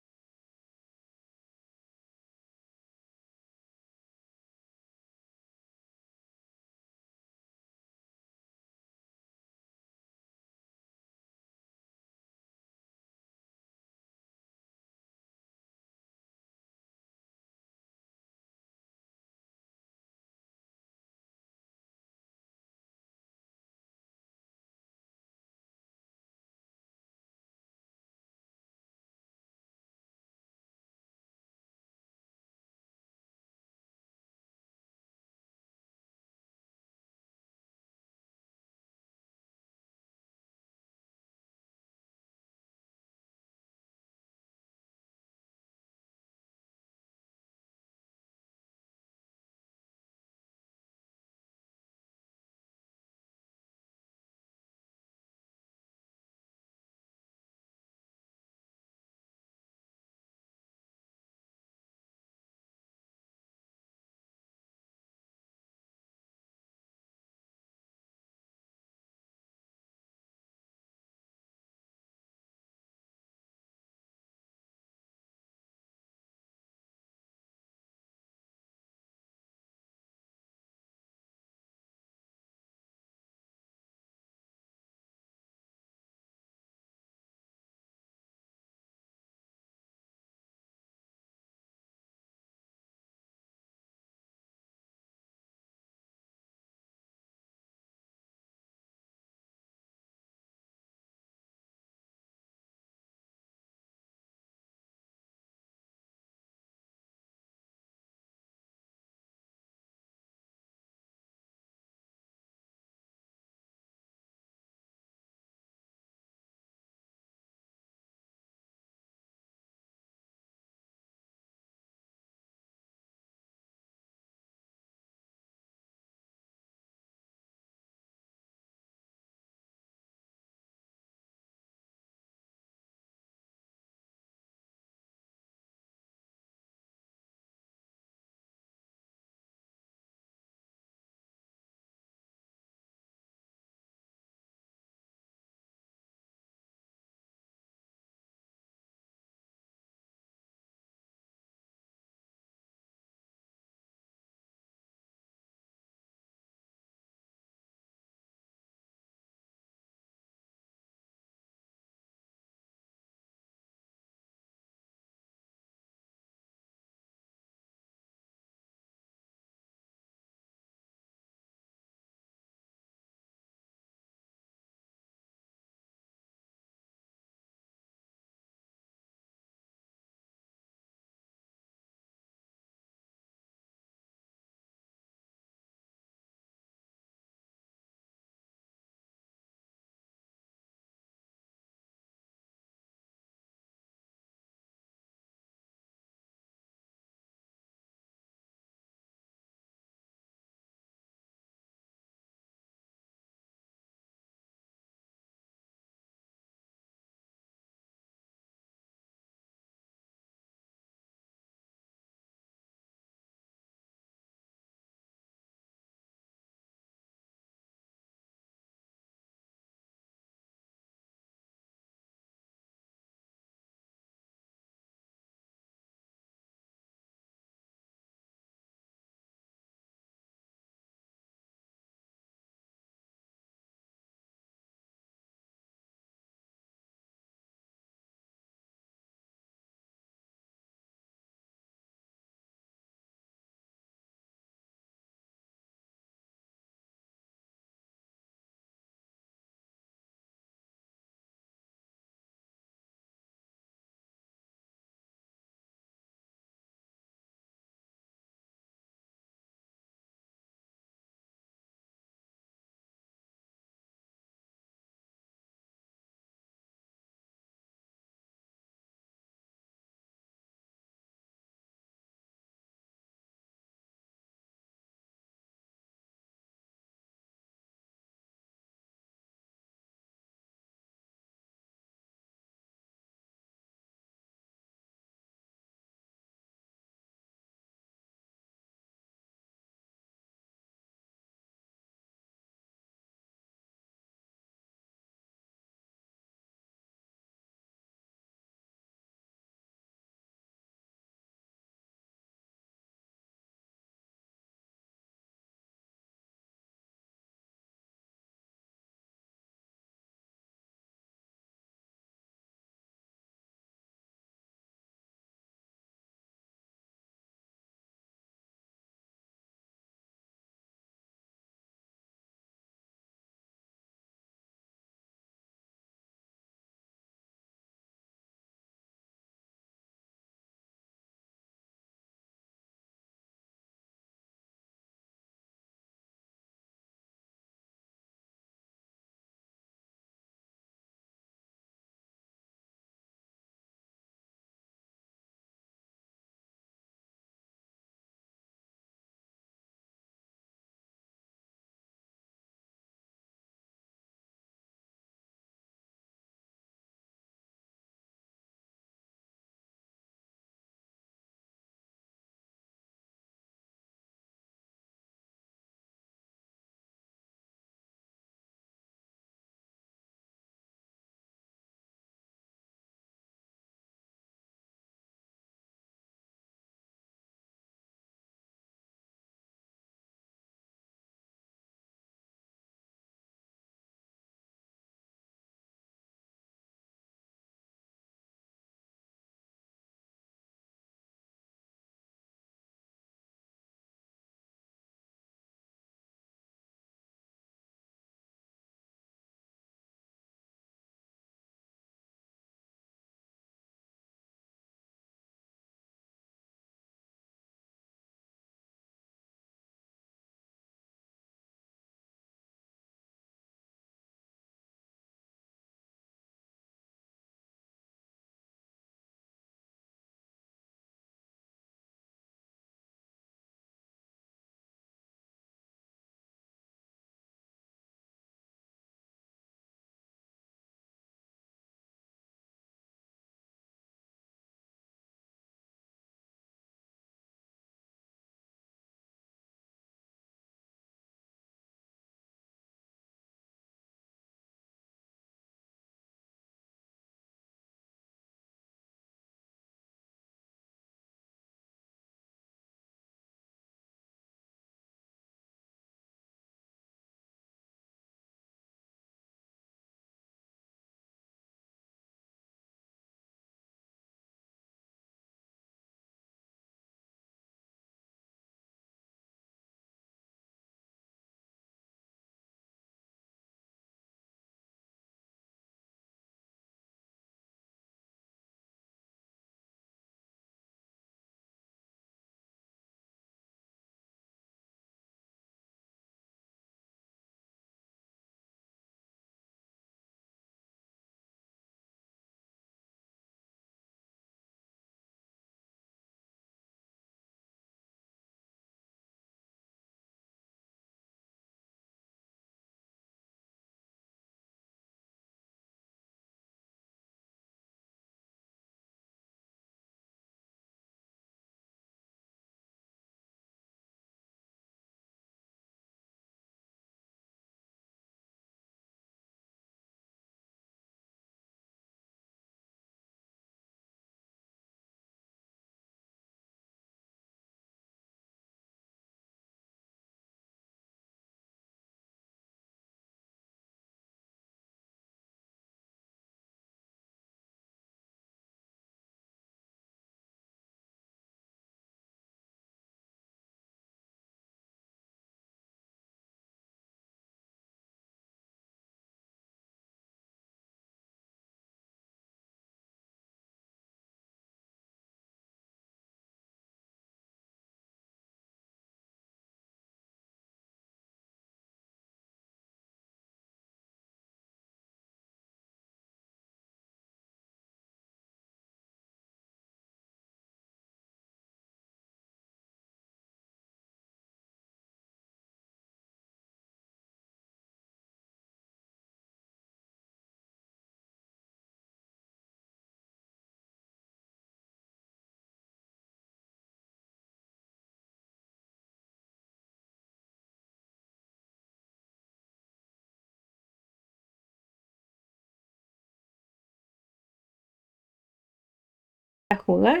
a jugar.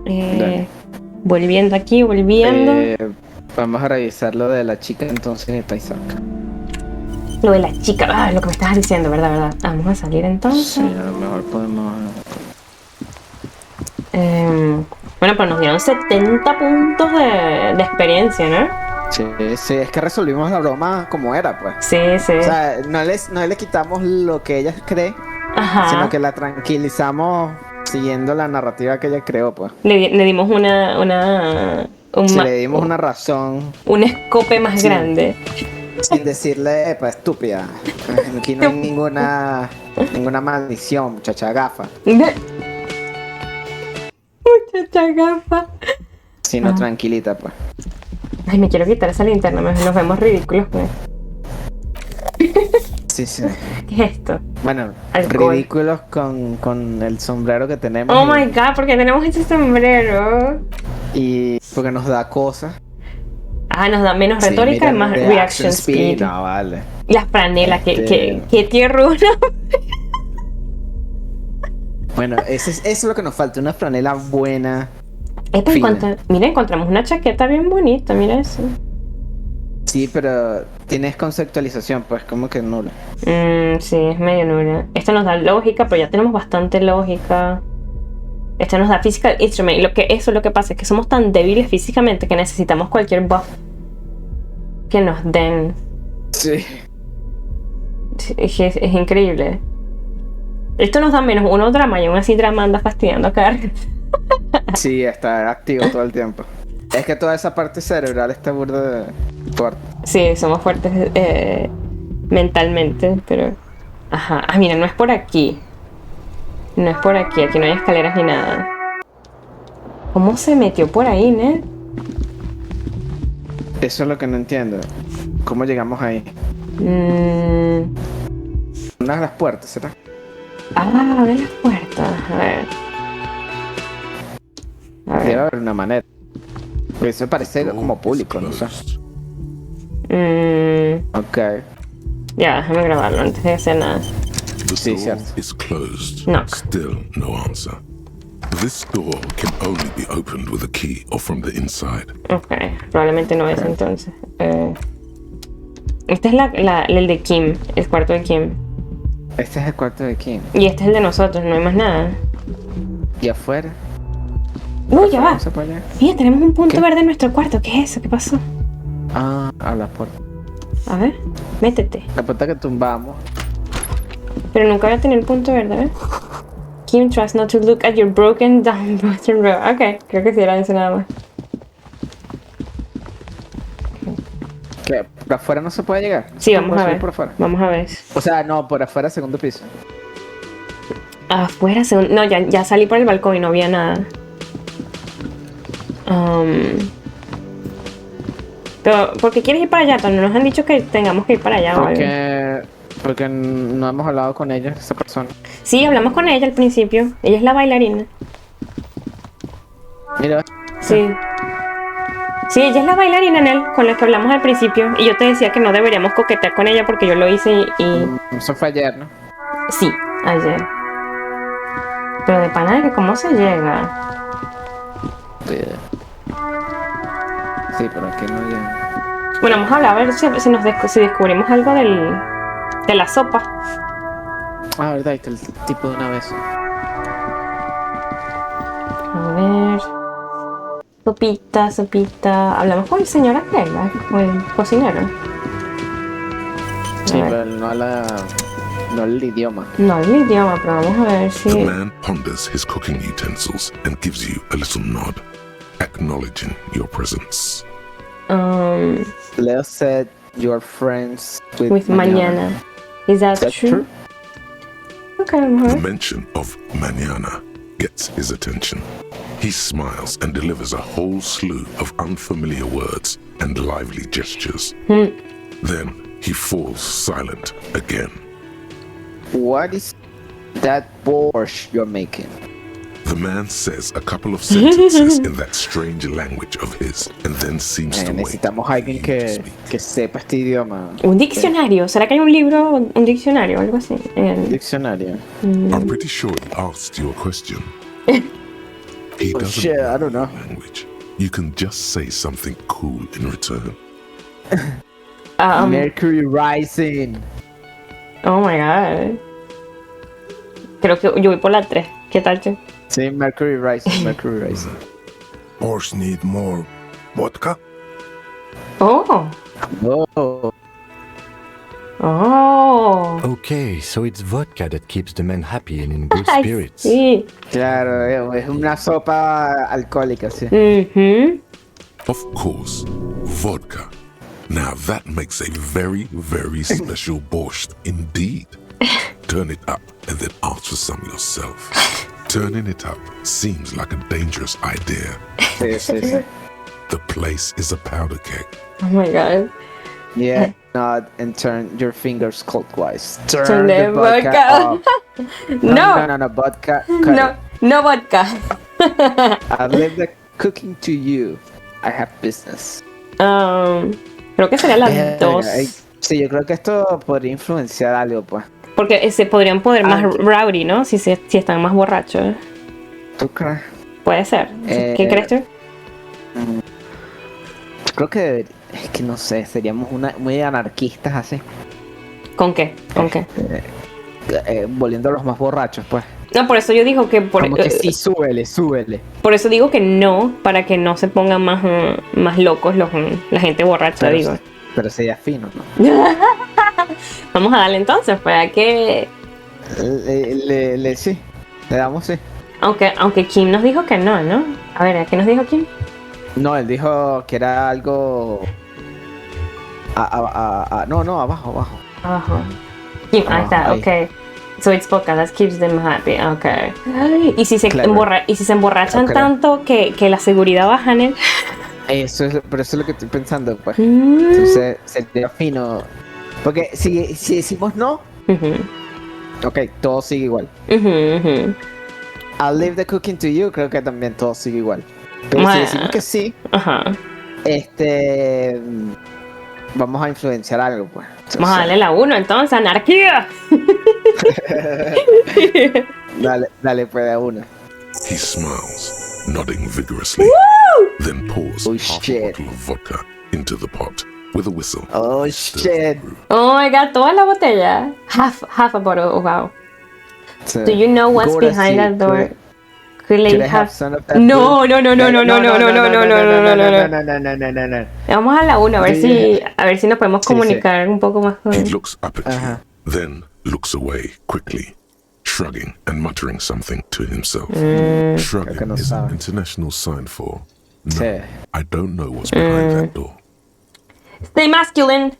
Dale. Volviendo aquí, volviendo. Vamos a revisar lo de la chica entonces de Isaac. Lo de la chica, lo que me estabas diciendo, ¿verdad? Vamos a salir entonces. Sí, a lo mejor podemos... Bueno, pero nos dieron 70 puntos de experiencia, ¿no? Sí, es que resolvimos la broma como era, pues. Sí. O sea, no le quitamos lo que ella cree, Ajá. sino que la tranquilizamos siguiendo la narrativa que ella creó, pues. Le dimos Le dimos una razón. Un escope más grande. Sin decirle, pues, estúpida. Aquí no hay ninguna maldición, muchacha gafa. Muchacha gafa. Sino tranquilita, pues. Ay, me quiero quitar esa linterna, nos vemos ridículos, pues. Sí. ¿Qué es esto? Bueno, Alcohol. ridículos con el sombrero que tenemos. Oh my god, ¿por qué tenemos ese sombrero? Y porque nos da cosas. Nos da menos retórica y más reaction speed. No, vale. Y las franelas, que tierruno. Bueno, eso es lo que nos falta, una franela buena. Mira, encontramos una chaqueta bien bonita, mira eso. Sí, pero tienes conceptualización, pues como que nula. Sí, es medio nula. Esta nos da lógica, pero ya tenemos bastante lógica. Esta nos da physical instrument. Eso es lo que pasa, es que somos tan débiles físicamente que necesitamos cualquier buff que nos den. Sí. Es increíble. Esto nos da menos uno drama y aún así drama anda fastidiando a cada rato. Sí, está activo todo el tiempo. Es que toda esa parte cerebral está burda de fuerte. Sí, somos fuertes mentalmente, pero... Ajá. Mira, no es por aquí. No es por aquí, aquí no hay escaleras ni nada. ¿Cómo se metió por ahí, Ned? Eso es lo que no entiendo. ¿Cómo llegamos ahí? Una de las puertas, ¿será? Abre las puertas. A ver. Debe haber una manera. Porque eso parece como público, no sé. Ok. Ya, déjame grabarlo antes de hacer nada. The door is closed. Knock. Still no answer. This door can only be opened with a key or from the inside. Ok, probablemente no es entonces. Este es el de Kim, el cuarto de Kim. Este es el cuarto de Kim. Y este es el de nosotros, no hay más nada. ¿Y afuera? Uy, ya va. Vamos a para allá. Mira, tenemos un punto ¿Qué? verde en nuestro cuarto. ¿Qué es eso? ¿Qué pasó? A la puerta. A ver, métete. La puerta que tumbamos. Pero nunca voy a tener el punto verde, ¿eh? Kim tries not to look at your broken down bathroom row. Ok, creo que sí era eso nada más. ¿Qué? ¿Por afuera no se puede llegar? Sí, ¿No vamos puede a subir ver. por afuera? Vamos a ver. O sea, no, por afuera, segundo piso. Afuera, no, ya salí por el balcón y no había nada. Pero, ¿por qué quieres ir para allá? No nos han dicho que tengamos que ir para allá o algo. Porque no hemos hablado con ella, esa persona. Sí, hablamos con ella al principio. Ella es la bailarina. Mira. Sí. Sí, ella es la bailarina, Nel, con la que hablamos al principio. Y yo te decía que no deberíamos coquetear con ella porque yo lo hice y... Eso fue ayer, ¿no? Sí, ayer. Pero de pana de que cómo se llega. Sí, pero aquí no llega. Bueno, vamos a hablar a ver si descubrimos algo de la sopa. Verdad, ahí está el tipo de una vez. A ver. Sopita. Hablamos con el señor aquel, ¿verdad? O el cocinero. Sí, pero no el idioma. No el idioma, pero vamos a ver si... The man ponders his cooking utensils and gives you a little nod, acknowledging your presence. Leo said you're friends with mañana. Is that true? Okay, vamos a The ver. mention of mañana gets his attention. He smiles and delivers a whole slew of unfamiliar words and lively gestures. Then he falls silent again. What is that Borscht you're making? The man says a couple of sentences in that strange language of his and then seems to wait. Necesitamos alguien que sepa este idioma. Un diccionario. ¿Será que hay un libro, un diccionario o algo así? Diccionario. I'm pretty sure he asked you a question. He Oh, doesn't shit, I know don't know. your language. You can just say something cool in return. Mercury Rising. Oh my god. Creo que yo voy por la 3. ¿Qué tal, che? Sí, Mercury Rising, Mercury Rising. Borscht need more vodka? Oh. Oh, Oh. Okay, so it's vodka that keeps the men happy and in good Ay, spirits. sí. claro, es una sopa alcohólica, sí. Mhm. Of course, vodka. Now that makes a very, very special borscht indeed. Turn it up and then ask for some yourself. Turning it up seems like a dangerous idea. Sí, sí, sí. The place is a powder keg. Oh my god. Yeah, nod and turn your fingers clockwise. Turn the vodka. up. No. No, vodka. No. No vodka. I leave the cooking to you. I have business. Creo que sería las 2. Sí, yo creo que esto podría influenciar algo, pues. Porque se podrían poner más rowdy, ¿no? Si están más borrachos. ¿Tú crees? Puede ser. ¿Qué crees tú? Creo que es que no sé, seríamos muy anarquistas así. ¿Con qué? ¿Con qué? Volviendo a los más borrachos, pues. No, por eso yo digo que... Como que sí, súbele. Por eso digo que no, para que no se pongan más locos la gente borracha, digo. Pero sería fino, ¿no? Vamos a darle entonces, pues hay que... Sí, le damos sí. Aunque Kim nos dijo que no, ¿no? A ver, ¿a qué nos dijo Kim? No, él dijo que era algo... No, abajo. Abajo. Kim, ahí está, ahí. ok. So it's vodka, that keeps them happy, ok. Y si se, Clever. y si se emborrachan Ok. tanto que la seguridad baja en él... Pero eso es lo que estoy pensando, pues. Entonces sería fino. Porque si decimos no, ok, todo sigue igual. I'll leave the cooking to you, creo que también todo sigue igual. Pero si decimos que sí, vamos a influenciar algo, pues. Entonces, Vamos a darle la 1 entonces, anarquía. dale pues a una. He smiles, nodding vigorously, then pours Oh, half shit. a bottle of vodka into the pot with a whistle. Oh Stirs shit. through. Oh my god, toda la botella. Half a bottle, oh, wow. Do you know what's Gorda, behind sí, that door? Could Could I they have have... some of that No. food? No. Vamos a la 1 a ver si nos podemos Sí, sí. comunicar un poco más con... He looks up at Uh-huh. you, then looks away quickly, shrugging and muttering something to himself. Creo que Shrugging no is an sabe. international sign for no, Sí. I don't know what's behind that door. Stay masculine.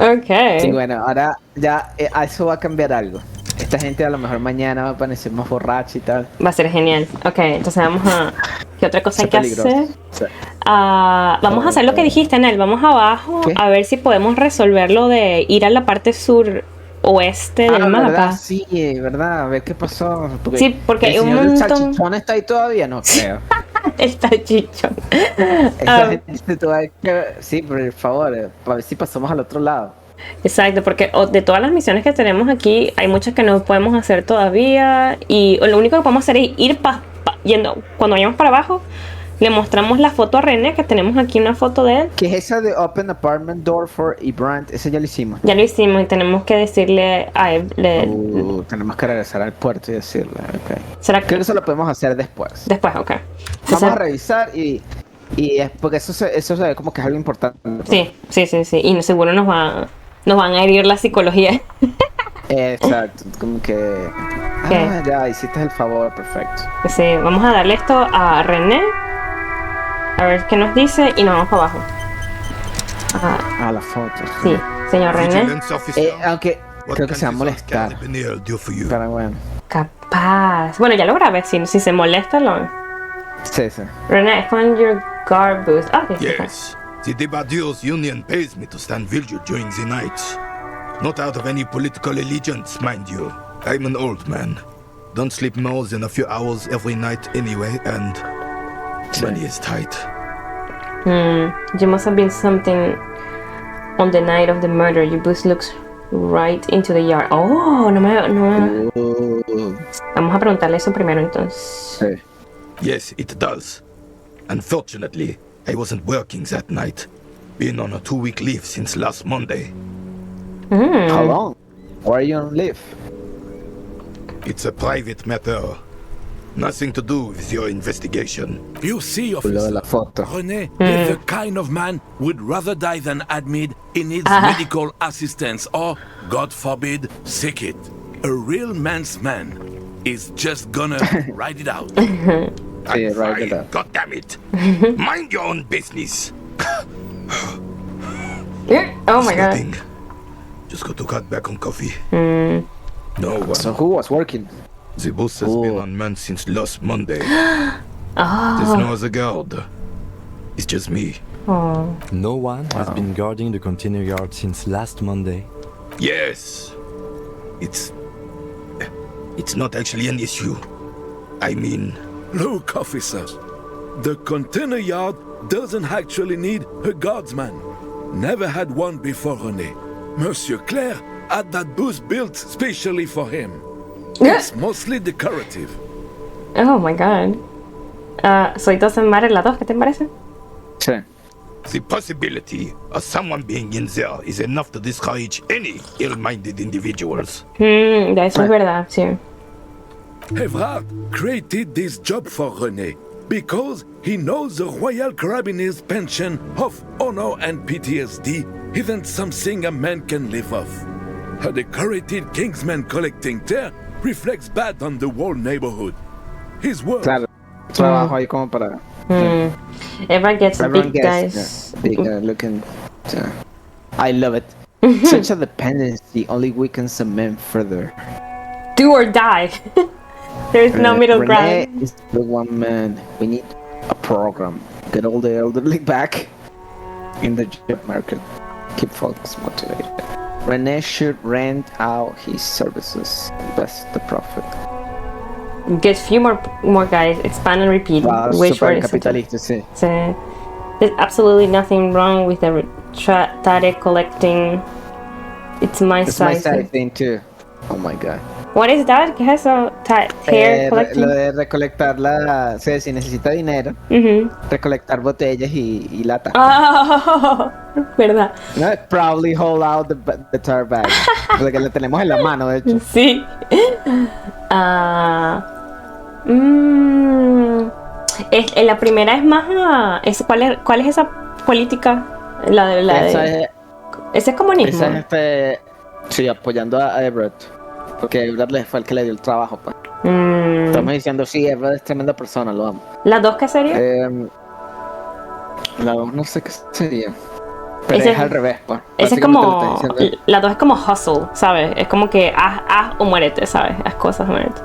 Ok. Sí, bueno, ahora ya a eso va a cambiar algo. Esta gente a lo mejor mañana va a parecer más borracha y tal. Va a ser genial. Ok, entonces vamos a... ¿Qué otra cosa hay Es que peligroso. hacer? Sí. Vamos a hacer lo que dijiste, Nel. Vamos abajo ¿Qué? a ver si podemos resolver lo de ir a la parte sur oeste del mapa. ¿verdad? Sí, verdad. A ver qué pasó. Porque el hay un señor del montón- salchichón está ahí todavía, no creo. Está chicho. Esa gente todavía sí, por favor, para ver si pasamos al otro lado. Exacto, porque de todas las misiones que tenemos aquí, hay muchas que no podemos hacer todavía. Y lo único que podemos hacer es ir yendo. Cuando vayamos para abajo, le mostramos la foto a René, que tenemos aquí una foto de él. ¿Qué es esa de Open Apartment Door for Ibrand? Esa ya lo hicimos. Ya lo hicimos y tenemos que decirle a él. Tenemos que regresar al puerto y decirle. Okay. ¿Será Creo que que eso lo podemos hacer después. después? Ok. Vamos a revisar y es porque eso se ve como que es algo importante. Sí. Y seguro nos van a herir la psicología. Exacto, como que... ¿Qué? Ya, hiciste el favor, perfecto. Sí, vamos a darle esto a René. A ver qué nos dice y nos vamos para abajo. A la foto. Sí, señor René. Vigilance officer. Aunque What creo que can se va a this molestar. carabinier do for you? Pero bueno. Capaz. Bueno, ya lo grabé. Si se molesta, Sí. René, find your guard boost. Ah, ok. Yes. The Debardiers Union pays me to stand vigil during the night. Not out of any political allegiance, mind you. I'm an old man. Don't sleep more than a few hours every night anyway, and money is tight. You must have been something on the night of the murder. Your boost looks right into the yard. Oh, no. Vamos a preguntarle eso primero entonces. Sí. Yes, it does. Unfortunately, I wasn't working that night. Been on a 2-week leave since last Monday. How long? Why are you on leave? It's a private matter. Nothing to do with your investigation. You see, Lo de officer, la foto. René is the kind of man who would rather die than admit he needs medical assistance or, God forbid, sick it. A real man's man is just gonna ride it out. Sí, right it Fine, up. God damn it. Mind your own business. Oh my god. Sweating. Just got to cut back on coffee. No one. So who was working? The boss has been unmanned since last Monday. There's no other guard. It's just me. No one has been guarding the container yard since last Monday. Yes. It's not actually an issue. I mean, Look, officers, the container yard doesn't actually need a guardsman. Never had one before René. Monsieur Claire had that booth built specially for him. It's mostly decorative. Oh my god. So it doesn't matter la dos, ¿qué te parece? Sí. the possibility of someone being in there is enough to discourage any ill-minded individuals. Eso es verdad, sí. Evrard created this job for René because he knows the Royal Carabiniers' pension of honor and PTSD isn't something a man can live off. A decorated Kingsman collecting tear reflects bad on the whole neighborhood. His work. Claro, trabajo ahí como para. Everyone gets Everyone big gets guys. big looking. I love it. Such a dependency only weakens a man further. Do or die. There's no middle René ground. is the one man. We need a program. Get all the elderly back in the job market. Keep folks motivated. René should rent out his services. Invest the profit. Get few more guys. Expand and repeat. Way shorter. Capitalista, sí. So, there's absolutely nothing wrong with the tare collecting. It's my It's my size. side thing too. Oh my god. What is that? ¿Qué es eso? Tare collecting. Lo de recolectar la... O sea, si necesita dinero, recolectar botellas y lata. Oh, verdad. No, probably hold out the tar bag. Porque la tenemos en la mano, de hecho. Sí. La primera es más... ¿Cuál es esa política? La de... Ese es comunismo. Esa es sí, apoyando a Everett. Porque Everett fue el que le dio el trabajo, pues. Estamos diciendo, sí, Everett es tremenda persona, lo amo. ¿Las dos qué sería? La dos no sé qué sería. Pero Ese es al revés, pues. Ese es Básicamente como... le está diciendo- La dos es como hustle, ¿sabes? Es como que haz o muérete, ¿sabes? Haz cosas o muérete.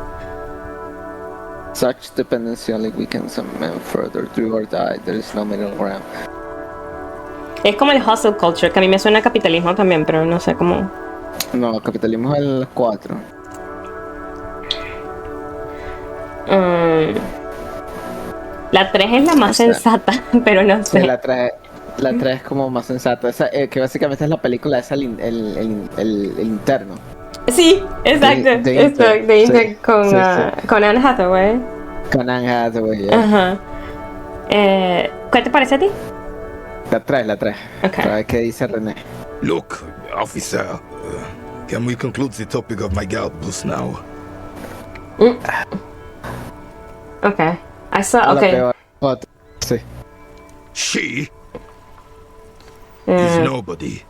Such dependency only weakens a man further. Do or die. There is no middle ground. Es como el hustle culture, que a mí me suena a capitalismo también, pero no sé cómo... No, capitalismo es el 4. La 3 es la más sensata, pero no sé. Sí, la 3 es como más sensata. Esa, que básicamente es la película esa, el interno. Sí, exacto. De Esto, Inter. de Inter Sí, con, sí, sí. con Anne Hathaway. Con Anne Hathaway, yeah. Ajá. ¿Cuál te parece a ti? La 3. Okay. A ver qué dice René. Look, officer, can we conclude the topic of my guard boost now? Okay. I saw, La okay. peor foto. Sí. She is nobody.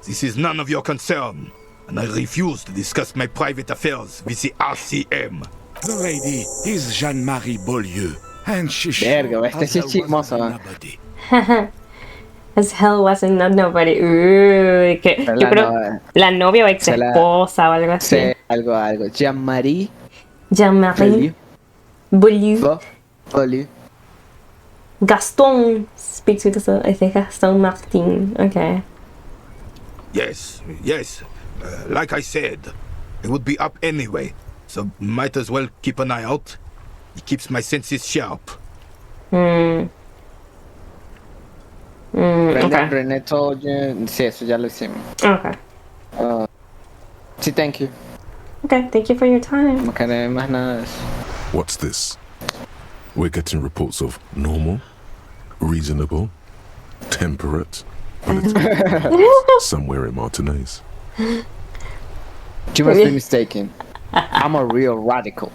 This is none of your concern, and I refuse to discuss my private affairs with the RCM. The lady is Jeanne-Marie Beaulieu, and she Verga, sure este as sí es hell chismoso, wasn't ¿eh? nobody. As hell wasn't not nobody. Que Pero yo creo la novia o ex esposa o algo así. Sí, algo. Jean-Marie Jean-Marie Beaulieu. Beaulieu. Gaston speaks with us. I think Gaston Martin. Okay. Yes. Like I said, I would be up anyway, so might as well keep an eye out. It keeps my senses sharp. Okay. René told you. Sí, eso ya lo hicimos. Okay. Sí, thank you. Okay, thank you for your time. No queremos más nada de eso. What's this? We're getting reports of normal, reasonable, temperate, political somewhere in Martinez. You must be mistaken. I'm a real radical.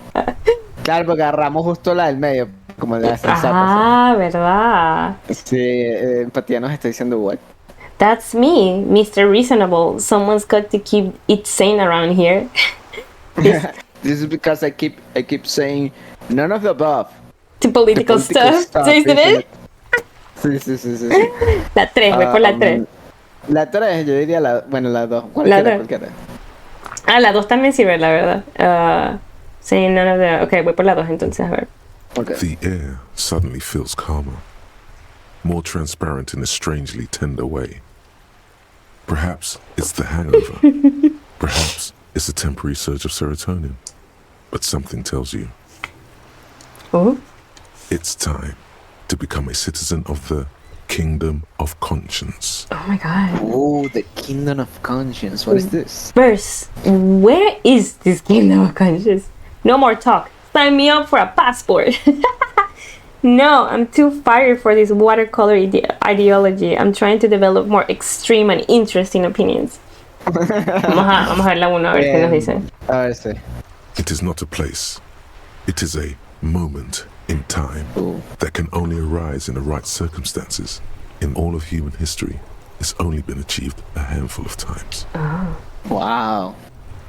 Claro, porque agarramos justo la del medio, como la sensata. Ah, ¿verdad? Sí, empatía nos está diciendo what. That's me, Mr. Reasonable. Someone's got to keep it sane around here. This is because I keep saying none of the above. To political stuff. ¿Sí, isn't it? Sí. La 3, voy por la 3. La 3, yo diría la 2. Cualquiera. Ah, la 2 también sirve, la verdad. Saying none of the... Ok, voy por la 2 entonces, a ver. Okay. The air suddenly feels calmer, more transparent in a strangely tender way. Perhaps it's the hangover. Perhaps it's a temporary surge of serotonin. But something tells you it's time to become a citizen of the Kingdom of Conscience. Oh my god. Oh, the Kingdom of Conscience. What is this? First, where is this Kingdom of Conscience? No more talk. Sign me up for a passport. No, I'm too fired for this watercolor ideology. I'm trying to develop more extreme and interesting opinions. Vamos a ver la 1, a ver qué nos dice. A ver, sí. It is not a place. It is a moment in time that can only arise in the right circumstances. In all of human history, it's only been achieved a handful of times. Wow.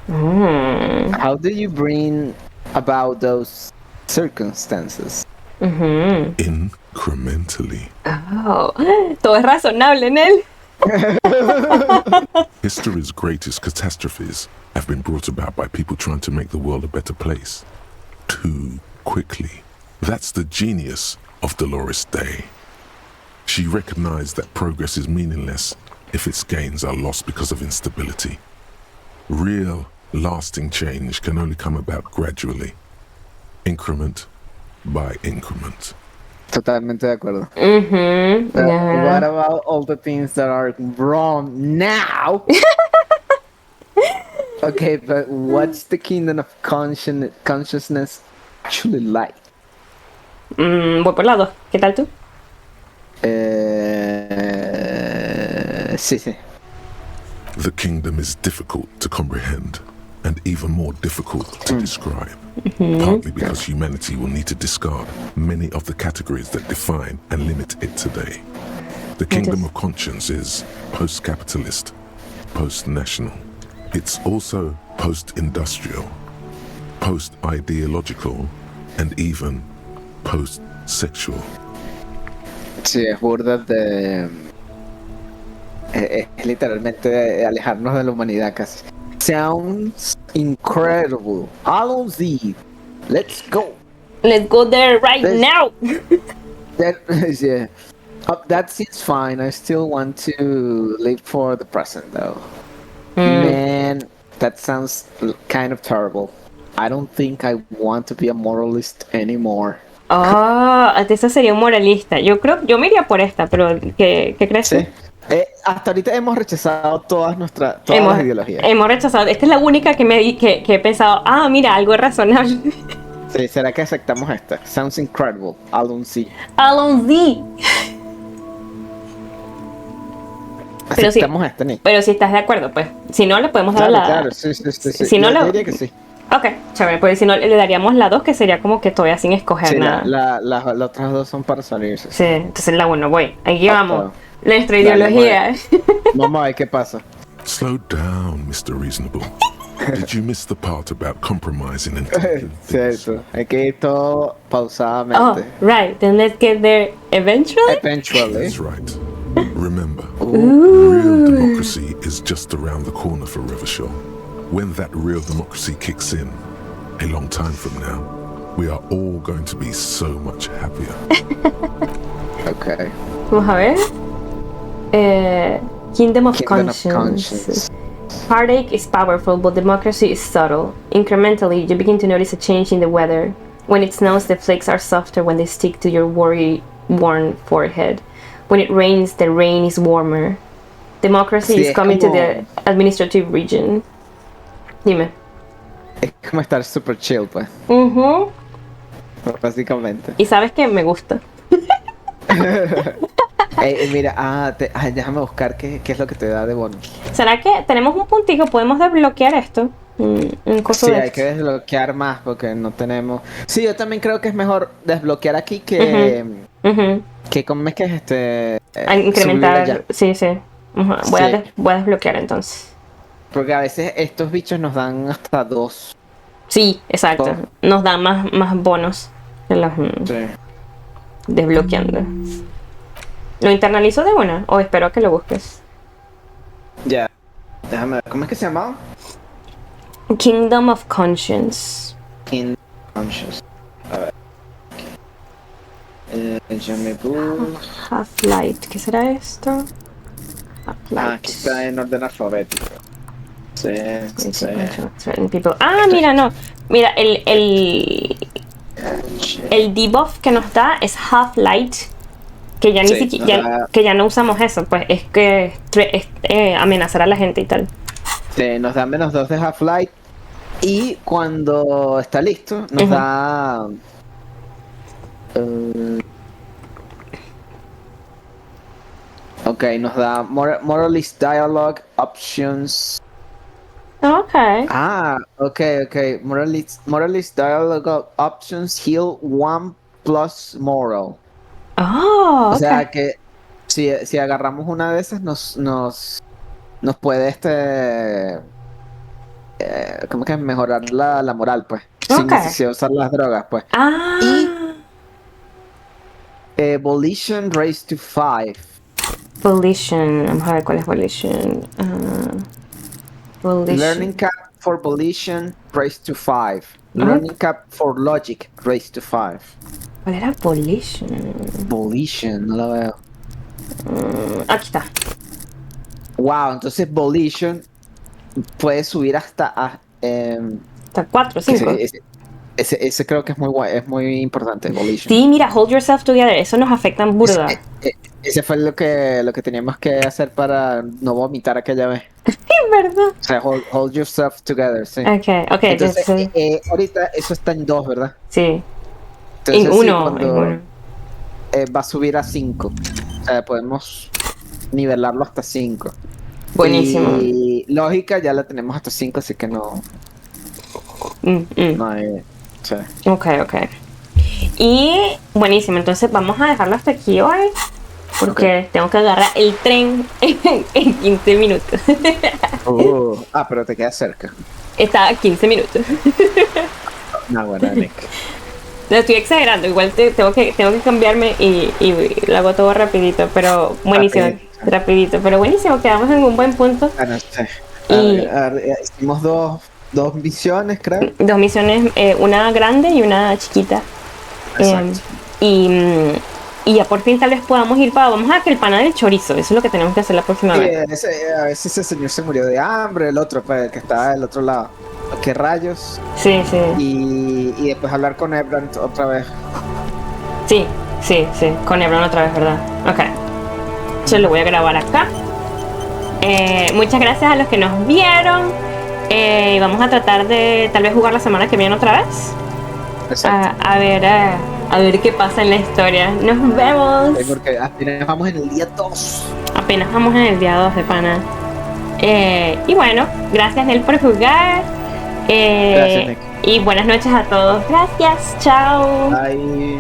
How do you bring about those circumstances? Incrementally. Oh, todo es razonable en él. History's greatest catastrophes have been brought about by people trying to make the world a better place. Too quickly. That's the genius of Dolores Day. She recognized that progress is meaningless if its gains are lost because of instability. Real, lasting change can only come about gradually. Increment by increment. Totalmente de acuerdo. Yeah. What about all the things that are wrong now? Okay, but what's the Kingdom of Consciousness actually like? Voy por la 2. ¿Qué tal tú? Sí. The kingdom is difficult to comprehend and even more difficult to describe. Partly because humanity will need to discard many of the categories that define and limit it today. The kingdom of conscience is post-capitalist, post-national. It's also post-industrial, post-ideological, and even post-sexual. Sí, es burda de... es literalmente alejarnos de la humanidad casi. Sounds incredible. Allons-y. Let's go. Let's go there right now. Yeah. That seems fine. I still want to live for the present though. Man, that sounds kind of terrible. I don't think I want to be a moralist anymore. Esta sería un moralista. Yo me iría por esta, pero ¿qué crees? Sí. Hasta ahorita hemos rechazado todas las ideologías. Hemos rechazado. Esta es la única que he pensado, mira, algo razonable. Sí, ¿será que aceptamos esta? Sounds incredible. Allons-y. Allons-y. Aceptamos esta, Nick. Pero si estás de acuerdo, pues. Si no, le podemos dar Claro, sí. Si no, yo diría que sí. Ok, chévere. Pues si no, le daríamos la 2, que sería como que todavía sin escoger Sí, nada. las otras dos son para salirse. Sí, entonces la 1, voy. Aquí vamos. Nuestra ideología. Vamos a ver qué pasa. Slow down, Mr. Reasonable. Did you miss the part about compromising and taking things? Cierto, hay que ir todo pausadamente. Right. Then let's get there eventually. That's right. Remember, real democracy is just around the corner for Revachol. When that real democracy kicks in, a long time from now, we are all going to be so much happier. Okay. Vamos a ver. Kingdom of Conscience. Heartache is powerful, but democracy is subtle. Incrementally, you begin to notice a change in the weather. When it snows, the flakes are softer when they stick to your worry-worn forehead. When it rains, the rain is warmer. Democracy is coming to the administrative region. Dime. Es como estar super chill, pues. Básicamente. Y sabes que me gusta. Mira, déjame buscar qué es lo que te da de bonus. ¿Será que tenemos un puntico? ¿Podemos desbloquear esto? Un coso Sí, de hay esto. que desbloquear más porque no tenemos. Sí, yo también creo que es mejor desbloquear aquí que. Que ¿cómo es que es subir allá? Incrementar. Sí, sí. Voy Sí. a desbloquear entonces. Porque a veces estos bichos nos dan hasta 2. Sí, exacto. Nos da más bonos en los Sí. desbloqueando. ¿Lo internalizo de una? ¿O espero a que lo busques? Ya. Déjame ver. ¿Cómo es que se llamaba? Kingdom of Conscience. In Conscious. A ver. Yo me Half-Light. ¿Qué será esto? Half-Light. aquí está en orden alfabético. Sí. People. Mira, no. Mira, el debuff que nos da es Half-Light. Que ya ni siquiera. Que ya no usamos eso. Pues es que amenazar a la gente y tal. Sí, nos da -2 de Half-Light. Y cuando está listo, nos da. Ok, nos da Moralist Dialogue Options. Ok. Ok. Moralist Dialogue Options Heal 1 plus Moral. O sea que si agarramos una de esas nos puede ¿cómo que mejorar la moral, pues? Sin necesidad de usar las drogas, pues. Y Volition raised to 5. Volition. Vamos a ver cuál es Volition. Volition. Learning cap for Volition raised to 5. Learning cap for Logic raised to 5. ¿Cuál era Volition? Volition, no lo veo. Aquí está. Wow, entonces Volition puede subir hasta 4, 5. Ese creo que es muy importante, Volition. Sí, mira, hold yourself together. Eso nos afecta en burda. Ese fue lo que teníamos que hacer para no vomitar aquella vez. Es verdad. O sea, hold yourself together, sí. Ok. Entonces, ahorita eso está en 2, ¿verdad? Sí. Entonces, En 1. Va a subir a 5. O sea, podemos nivelarlo hasta 5. Buenísimo. Y lógica ya la tenemos hasta 5, así que no hay. Sí. Ok. Y buenísimo, entonces vamos a dejarlo hasta aquí hoy. Porque tengo que agarrar el tren en 15 minutos. Pero te quedas cerca. Está a 15 minutos. No, bueno, Nick. No estoy exagerando, igual tengo que cambiarme y lo hago todo rapidito, pero buenísimo. Rapidito, pero buenísimo, quedamos en un buen punto. Bueno, sí. Hicimos dos misiones, creo. 2 misiones, una grande y una chiquita. Exacto. Y ya por fin tal vez podamos ir vamos a que el pana del chorizo, eso es lo que tenemos que hacer la próxima vez. A veces ese señor se murió de hambre, el otro, pues, el que estaba del otro lado. ¿Qué rayos? Sí. Y después hablar con Ebron otra vez. Sí, con Ebron otra vez, ¿verdad? Ok. Yo lo voy a grabar acá. Muchas gracias a los que nos vieron. Vamos a tratar de tal vez jugar la semana que viene otra vez. A ver qué pasa en la historia. Nos vemos. Porque apenas vamos en el día 2. Apenas vamos en el día 2 de pana. Y bueno, gracias Nel por jugar. Gracias, Nick. Y buenas noches a todos. Gracias, chao. Bye.